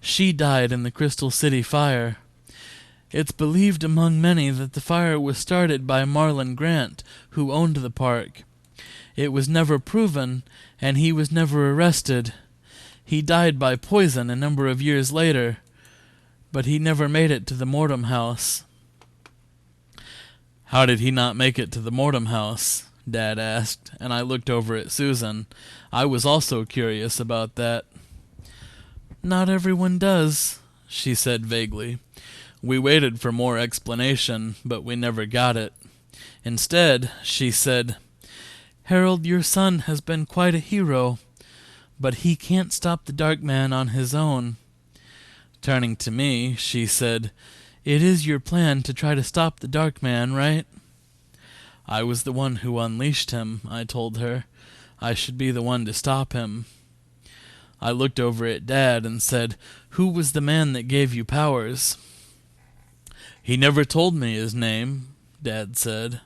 She died in the Crystal City fire. It's believed among many that the fire was started by Marlon Grant, who owned the park. It was never proven, and he was never arrested. He died by poison a number of years later, but he never made it to the Mortem House." "How did he not make it to the Mortem House?" Dad asked, and I looked over at Susan. I was also curious about that. "Not everyone does," she said vaguely. We waited for more explanation, but we never got it. Instead, she said, "Harold, your son has been quite a hero, but he can't stop the Dark Man on his own." Turning to me, she said, "It is your plan to try to stop the Dark Man, right?" "I was the one who unleashed him," I told her. "I should be the one to stop him." I looked over at Dad and said, "Who was the man that gave you powers?" "He never told me his name," Dad said.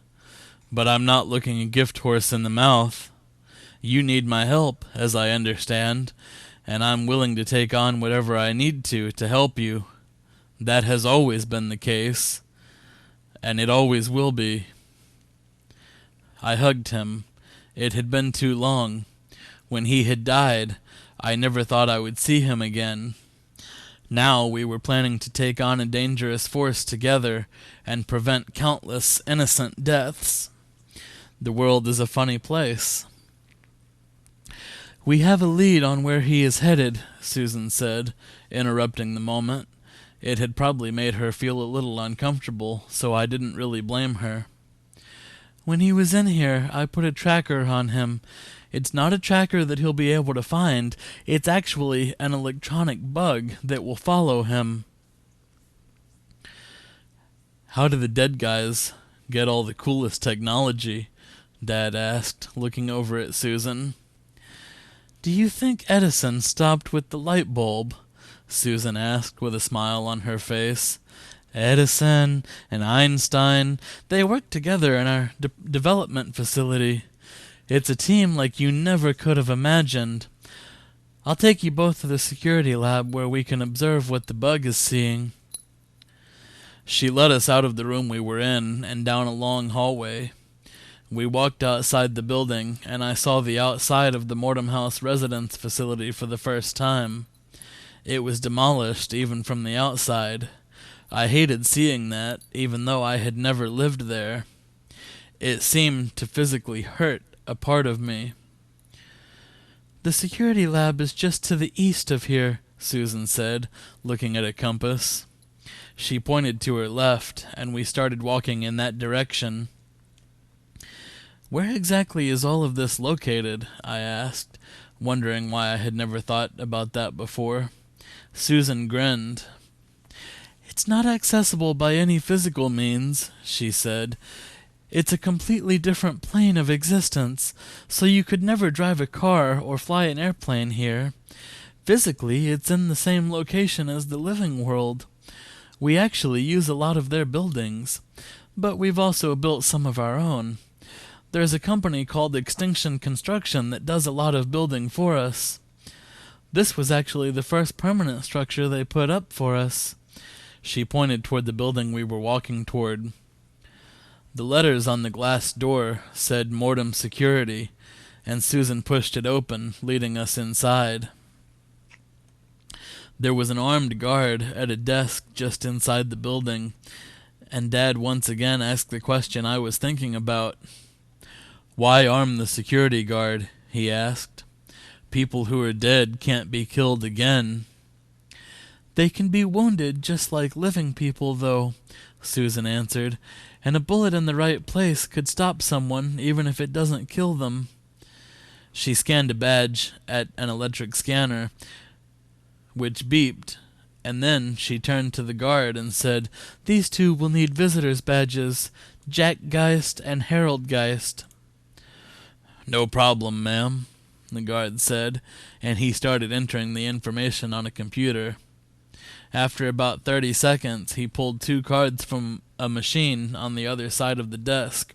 "But I'm not looking a gift horse in the mouth. You need my help, as I understand, and I'm willing to take on whatever I need to help you. That has always been the case, and it always will be." I hugged him. It had been too long. When he had died, I never thought I would see him again. Now we were planning to take on a dangerous force together and prevent countless innocent deaths. The world is a funny place. "We have a lead on where he is headed," Susan said, interrupting the moment. It had probably made her feel a little uncomfortable, so I didn't really blame her. "When he was in here, I put a tracker on him. It's not a tracker that he'll be able to find. It's actually an electronic bug that will follow him." "How do the dead guys get all the coolest technology?" Dad asked, looking over at Susan. "Do you think Edison stopped with the light bulb?" Susan asked with a smile on her face. "Edison and Einstein, they work together in our development facility. It's a team like you never could have imagined. I'll take you both to the security lab where we can observe what the bug is seeing." She led us out of the room we were in and down a long hallway. We walked outside the building, and I saw the outside of the Mortem House residence facility for the first time. It was demolished even from the outside. I hated seeing that, even though I had never lived there. It seemed to physically hurt a part of me. "The security lab is just to the east of here," Susan said, looking at a compass. She pointed to her left, and we started walking in that direction. "Where exactly is all of this located?" I asked, wondering why I had never thought about that before. Susan grinned. "It's not accessible by any physical means," she said. "It's a completely different plane of existence, so you could never drive a car or fly an airplane here. Physically, it's in the same location as the living world. We actually use a lot of their buildings, but we've also built some of our own. There's a company called Extinction Construction that does a lot of building for us. This was actually the first permanent structure they put up for us." She pointed toward the building we were walking toward. The letters on the glass door said Mortem Security, and Susan pushed it open, leading us inside. There was an armed guard at a desk just inside the building, and Dad once again asked the question I was thinking about. "Why arm the security guard?" he asked. "People who are dead can't be killed again." "They can be wounded just like living people, though," Susan answered, "and a bullet in the right place could stop someone even if it doesn't kill them." She scanned a badge at an electric scanner, which beeped, and then she turned to the guard and said, "These two will need visitors' badges, Jack Geist and Harold Geist." "No problem, ma'am," the guard said, and he started entering the information on a computer. After about 30 seconds, he pulled 2 cards from a machine on the other side of the desk.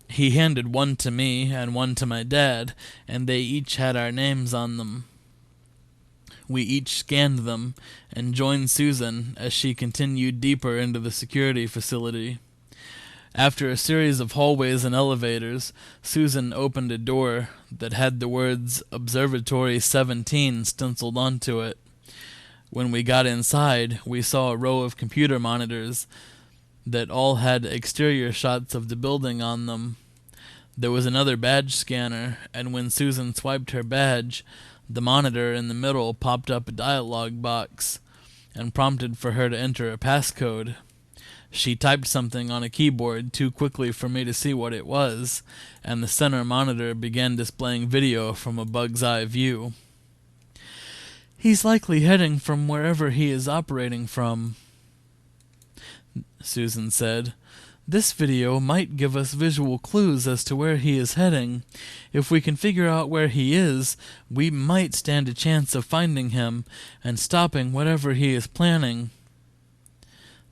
He handed one to me and one to my dad, and they each had our names on them. We each scanned them and joined Susan as she continued deeper into the security facility. After a series of hallways and elevators, Susan opened a door that had the words Observatory 17 stenciled onto it. When we got inside, we saw a row of computer monitors that all had exterior shots of the building on them. There was another badge scanner, and when Susan swiped her badge, the monitor in the middle popped up a dialog box and prompted for her to enter a passcode. She typed something on a keyboard too quickly for me to see what it was, and the center monitor began displaying video from a bug's eye view. "He's likely heading from wherever he is operating from," Susan said. "This video might give us visual clues as to where he is heading. If we can figure out where he is, we might stand a chance of finding him and stopping whatever he is planning."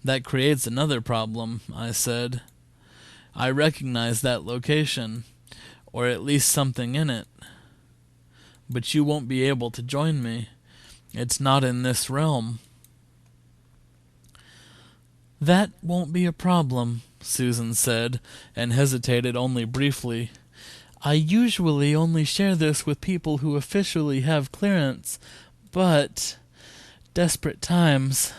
"That creates another problem," I said. "I recognize that location, or at least something in it. But you won't be able to join me. It's not in this realm." "That won't be a problem," Susan said, and hesitated only briefly. "I usually only share this with people who officially have clearance, but desperate times.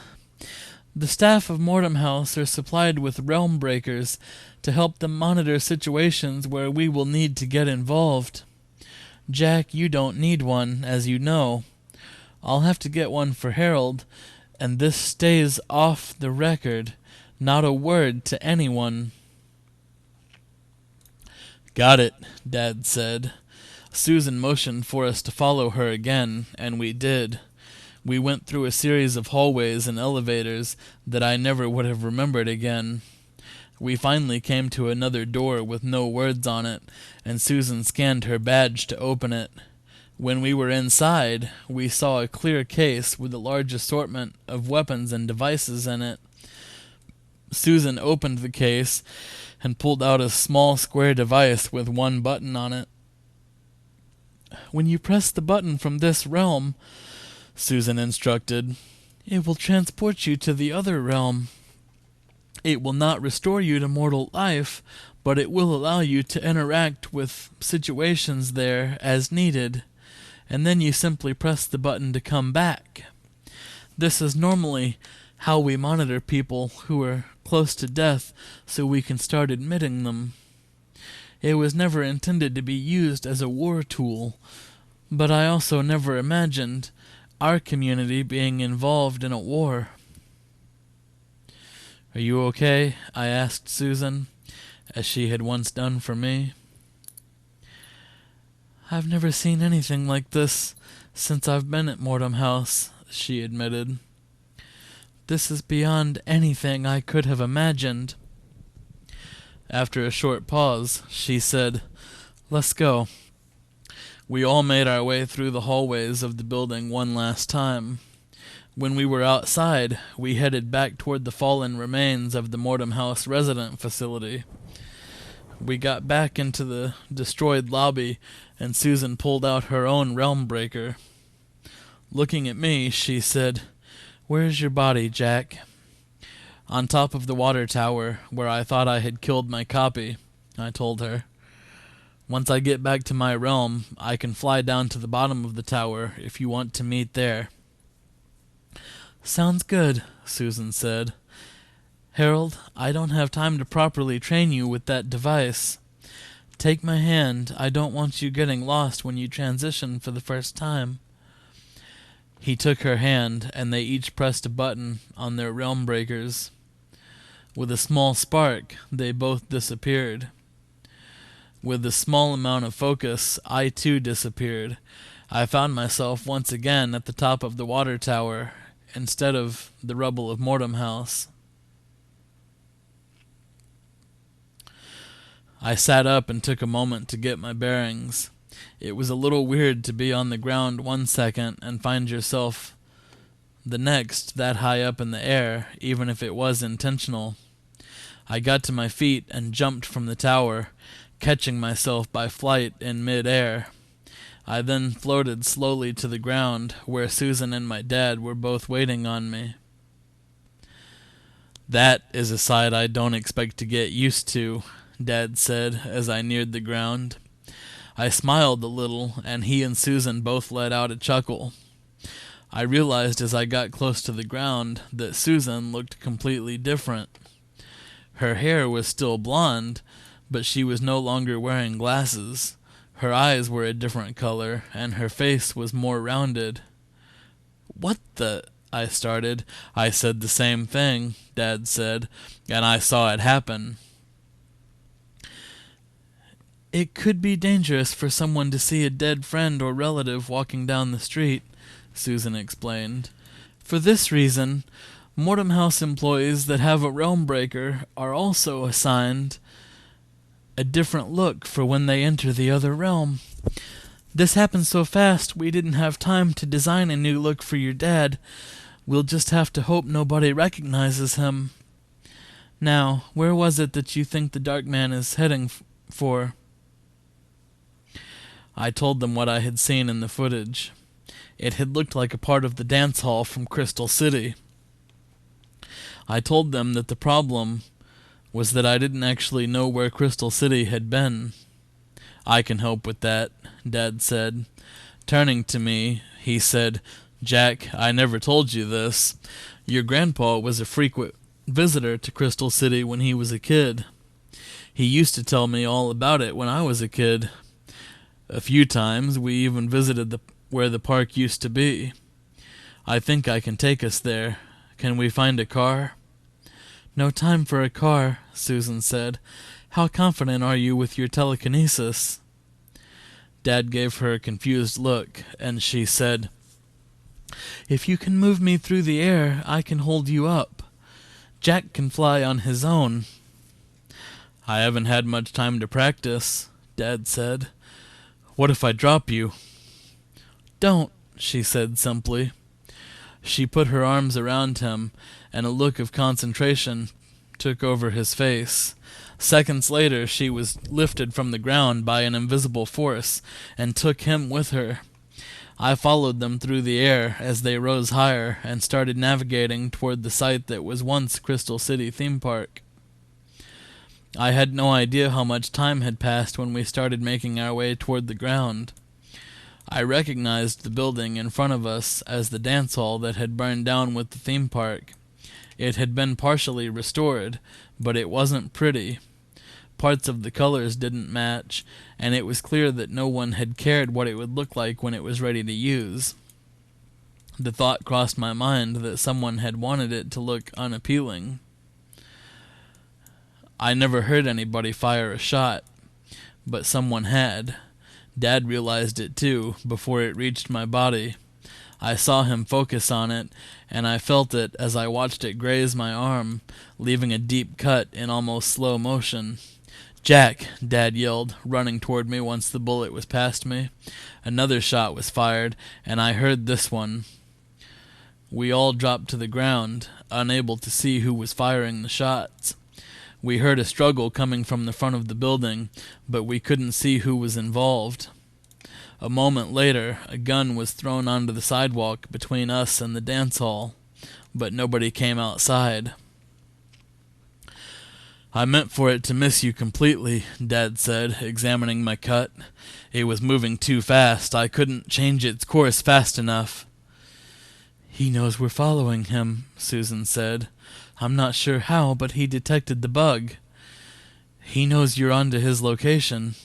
The staff of Mortem House are supplied with realm breakers to help them monitor situations where we will need to get involved. Jack, you don't need one, as you know. I'll have to get one for Harold, and this stays off the record. Not a word to anyone." "Got it," Dad said. Susan motioned for us to follow her again, and we did. We went through a series of hallways and elevators that I never would have remembered again. We finally came to another door with no words on it, and Susan scanned her badge to open it. When we were inside, we saw a clear case with a large assortment of weapons and devices in it. Susan opened the case and pulled out a small square device with one button on it. "When you press the button from this realm," Susan instructed, "it will transport you to the other realm. It will not restore you to mortal life, but it will allow you to interact with situations there as needed, and then you simply press the button to come back. This is normally how we monitor people who are close to death so we can start admitting them. It was never intended to be used as a war tool, but I also never imagined our community being involved in a war." "Are you okay?" I asked Susan, as she had once done for me. "I've never seen anything like this since I've been at Mortem House," she admitted. This is beyond anything I could have imagined." After a short pause, she said, "Let's go." We all made our way through the hallways of the building one last time. When we were outside, we headed back toward the fallen remains of the Mortem House resident facility. We got back into the destroyed lobby, and Susan pulled out her own realm breaker. Looking at me, she said, "Where's your body, Jack?" "On top of the water tower, where I thought I had killed my copy," I told her. "Once I get back to my realm, I can fly down to the bottom of the tower if you want to meet there." "Sounds good," Susan said. "Harold, I don't have time to properly train you with that device. Take my hand. I don't want you getting lost when you transition for the first time." He took her hand, and they each pressed a button on their realm breakers. With a small spark, they both disappeared. With a small amount of focus, I too disappeared. I found myself once again at the top of the water tower, instead of the rubble of Mortem House. I sat up and took a moment to get my bearings. It was a little weird to be on the ground one second and find yourself the next that high up in the air, even if it was intentional. I got to my feet and jumped from the tower, catching myself by flight in mid-air. I then floated slowly to the ground, where Susan and my dad were both waiting on me. "That is a sight I don't expect to get used to," Dad said as I neared the ground. I smiled a little, and he and Susan both let out a chuckle. I realized as I got close to the ground that Susan looked completely different. Her hair was still blonde, but she was no longer wearing glasses. Her eyes were a different color, and her face was more rounded. "What the—" I started. "I said the same thing," Dad said, "and I saw it happen." "It could be dangerous for someone to see a dead friend or relative walking down the street," Susan explained. "For this reason, Mortem House employees that have a realm breaker are also assigned a different look for when they enter the other realm. This happened so fast we didn't have time to design a new look for your dad. We'll just have to hope nobody recognizes him. Now, where was it that you think the Dark Man is heading for?" I told them what I had seen in the footage. It had looked like a part of the dance hall from Crystal City. I told them that the problem was that I didn't actually know where Crystal City had been. "I can help with that," Dad said. Turning to me, he said, "Jack, I never told you this. Your grandpa was a frequent visitor to Crystal City when he was a kid. He used to tell me all about it when I was a kid. A few times we even visited where the park used to be. I think I can take us there. Can we find a car?" "No time for a car," Susan said. "How confident are you with your telekinesis?" Dad gave her a confused look, and she said, "If you can move me through the air, I can hold you up. Jack can fly on his own." "I haven't had much time to practice," Dad said. "What if I drop you?" "Don't," she said simply. She put her arms around him, and a look of concentration took over his face. Seconds later, she was lifted from the ground by an invisible force and took him with her. I followed them through the air as they rose higher and started navigating toward the site that was once Crystal City Theme Park. I had no idea how much time had passed when we started making our way toward the ground. I recognized the building in front of us as the dance hall that had burned down with the theme park. It had been partially restored, but it wasn't pretty. Parts of the colors didn't match, and it was clear that no one had cared what it would look like when it was ready to use. The thought crossed my mind that someone had wanted it to look unappealing. I never heard anybody fire a shot, but someone had. Dad realized it too, before it reached my body. I saw him focus on it, and I felt it as I watched it graze my arm, leaving a deep cut in almost slow motion. "Jack!" Dad yelled, running toward me once the bullet was past me. Another shot was fired, and I heard this one. We all dropped to the ground, unable to see who was firing the shots. We heard a struggle coming from the front of the building, but we couldn't see who was involved. A moment later, a gun was thrown onto the sidewalk between us and the dance hall, but nobody came outside. "I meant for it to miss you completely," Dad said, examining my cut. "It was moving too fast. I couldn't change its course fast enough." "He knows we're following him," Susan said. "I'm not sure how, but he detected the bug. He knows you're onto his location.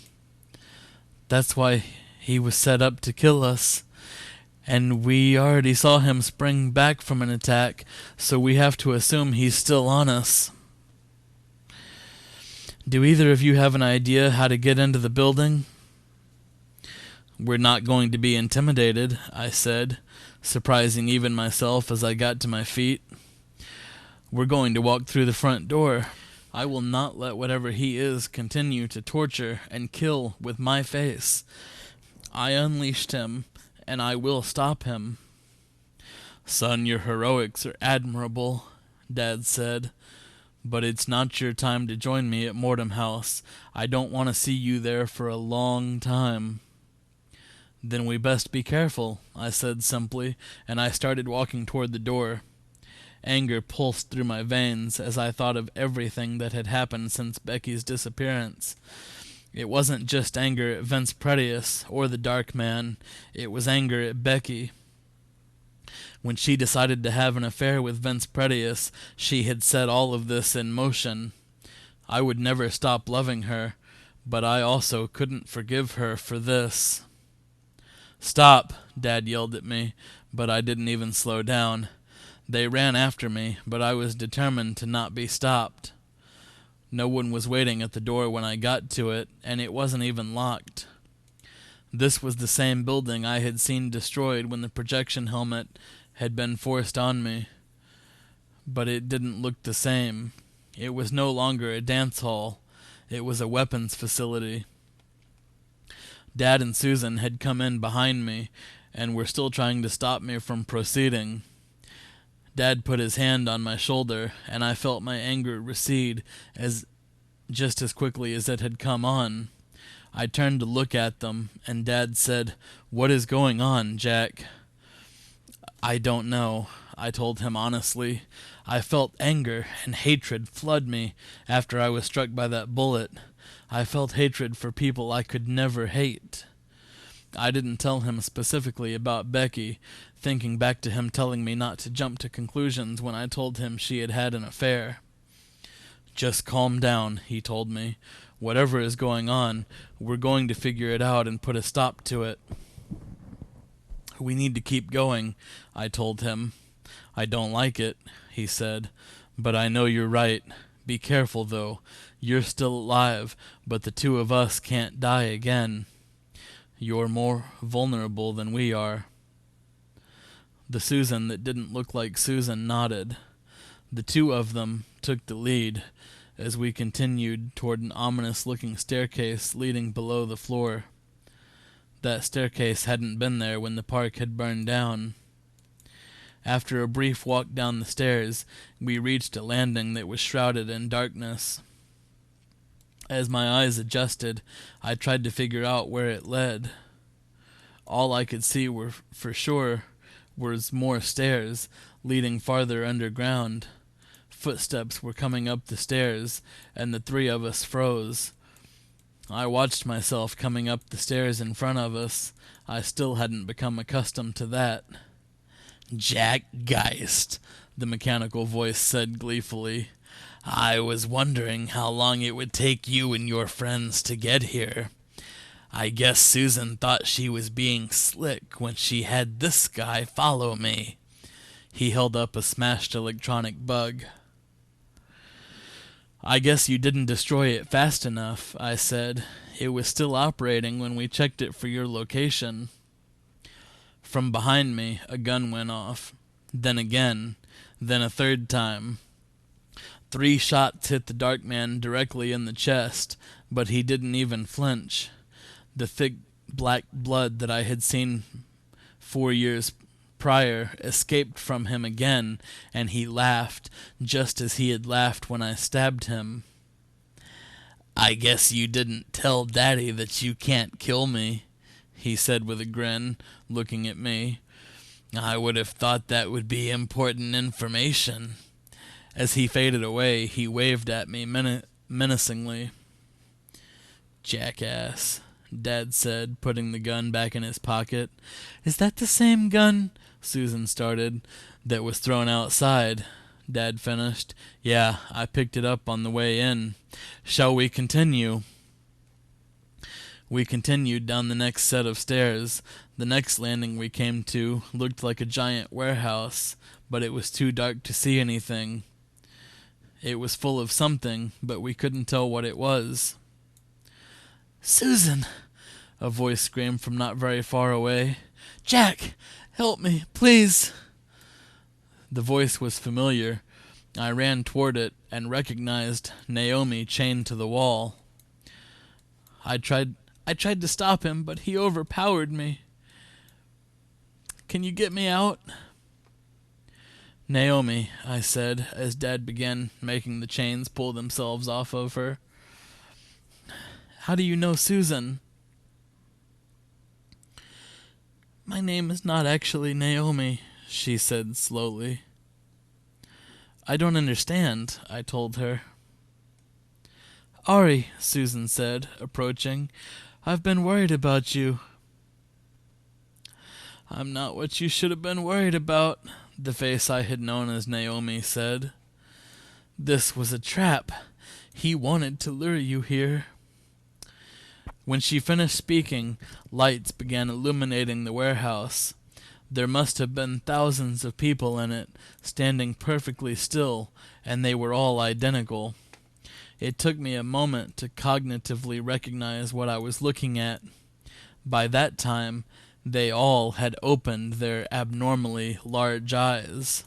That's why he was set up to kill us. And we already saw him spring back from an attack, so we have to assume he's still on us." "Do either of you have an idea how to get into the building?" "We're not going to be intimidated," I said, surprising even myself as I got to my feet. "We're going to walk through the front door. I will not let whatever he is continue to torture and kill with my face. I unleashed him, and I will stop him." "Son, your heroics are admirable," Dad said, "but it's not your time to join me at Mortem House. I don't want to see you there for a long time." "Then we best be careful," I said simply, and I started walking toward the door. Anger pulsed through my veins as I thought of everything that had happened since Becky's disappearance. It wasn't just anger at Vince Pretius or the Dark Man. It was anger at Becky. When she decided to have an affair with Vince Pretius, she had set all of this in motion. I would never stop loving her, but I also couldn't forgive her for this. "Stop!" Dad yelled at me, but I didn't even slow down. They ran after me, but I was determined to not be stopped. No one was waiting at the door when I got to it, and it wasn't even locked. This was the same building I had seen destroyed when the projection helmet had been forced on me. But it didn't look the same. It was no longer a dance hall. It was a weapons facility. Dad and Susan had come in behind me, and were still trying to stop me from proceeding. Dad put his hand on my shoulder, and I felt my anger recede just as quickly as it had come on. I turned to look at them, and Dad said, "What is going on, Jack?" "I don't know," I told him honestly. I felt anger and hatred flood me after I was struck by that bullet. I felt hatred for people I could never hate. I didn't tell him specifically about Becky, thinking back to him telling me not to jump to conclusions when I told him she had had an affair. "Just calm down," he told me. "Whatever is going on, we're going to figure it out and put a stop to it." "We need to keep going," I told him. "I don't like it," he said, "but I know you're right. Be careful, though. You're still alive, but the two of us can't die again. You're more vulnerable than we are." The Susan that didn't look like Susan nodded. The two of them took the lead as we continued toward an ominous-looking staircase leading below the floor. That staircase hadn't been there when the park had burned down. After a brief walk down the stairs, we reached a landing that was shrouded in darkness. As my eyes adjusted, I tried to figure out where it led. All I could see were, for sure, was more stairs leading farther underground. Footsteps were coming up the stairs, and the three of us froze. I watched myself coming up the stairs in front of us. I still hadn't become accustomed to that. "Jack Geist," the mechanical voice said gleefully. "I was wondering how long it would take you and your friends to get here. I guess Susan thought she was being slick when she had this guy follow me." He held up a smashed electronic bug. "I guess you didn't destroy it fast enough," I said. "It was still operating when we checked it for your location." From behind me, a gun went off. Then again. Then a third time. 3 shots hit the dark man directly in the chest, but he didn't even flinch. The thick black blood that I had seen 4 years prior escaped from him again, and he laughed, just as he had laughed when I stabbed him. "I guess you didn't tell Daddy that you can't kill me," he said with a grin, looking at me. "I would have thought that would be important information." As he faded away, he waved at me menacingly. "Jackass," Dad said, putting the gun back in his pocket. "Is that the same gun," Susan started, "that was thrown outside?" Dad finished. "Yeah, I picked it up on the way in. Shall we continue?" We continued down the next set of stairs. The next landing we came to looked like a giant warehouse, but it was too dark to see anything. It was full of something, but we couldn't tell what it was. "Susan!" a voice screamed from not very far away. "Jack! Help me, please!" The voice was familiar. I ran toward it and recognized Naomi chained to the wall. I tried to stop him, but he overpowered me. "Can you get me out?" "Naomi," I said, as Dad began making the chains pull themselves off of her. "How do you know Susan?" "My name is not actually Naomi," she said slowly. "I don't understand," I told her. "Ari," Susan said, approaching, "I've been worried about you." "I'm not what you should have been worried about," the face I had known as Naomi said. "This was a trap. He wanted to lure you here." When she finished speaking, lights began illuminating the warehouse. There must have been thousands of people in it, standing perfectly still, and they were all identical. It took me a moment to cognitively recognize what I was looking at. By that time, they all had opened their abnormally large eyes.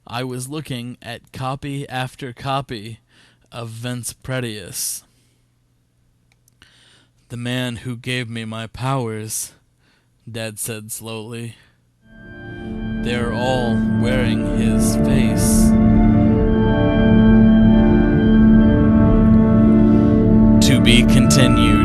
I was looking at copy after copy of Vince Pretius. "The man who gave me my powers," Dad said slowly. "They're all wearing his face." To be continued.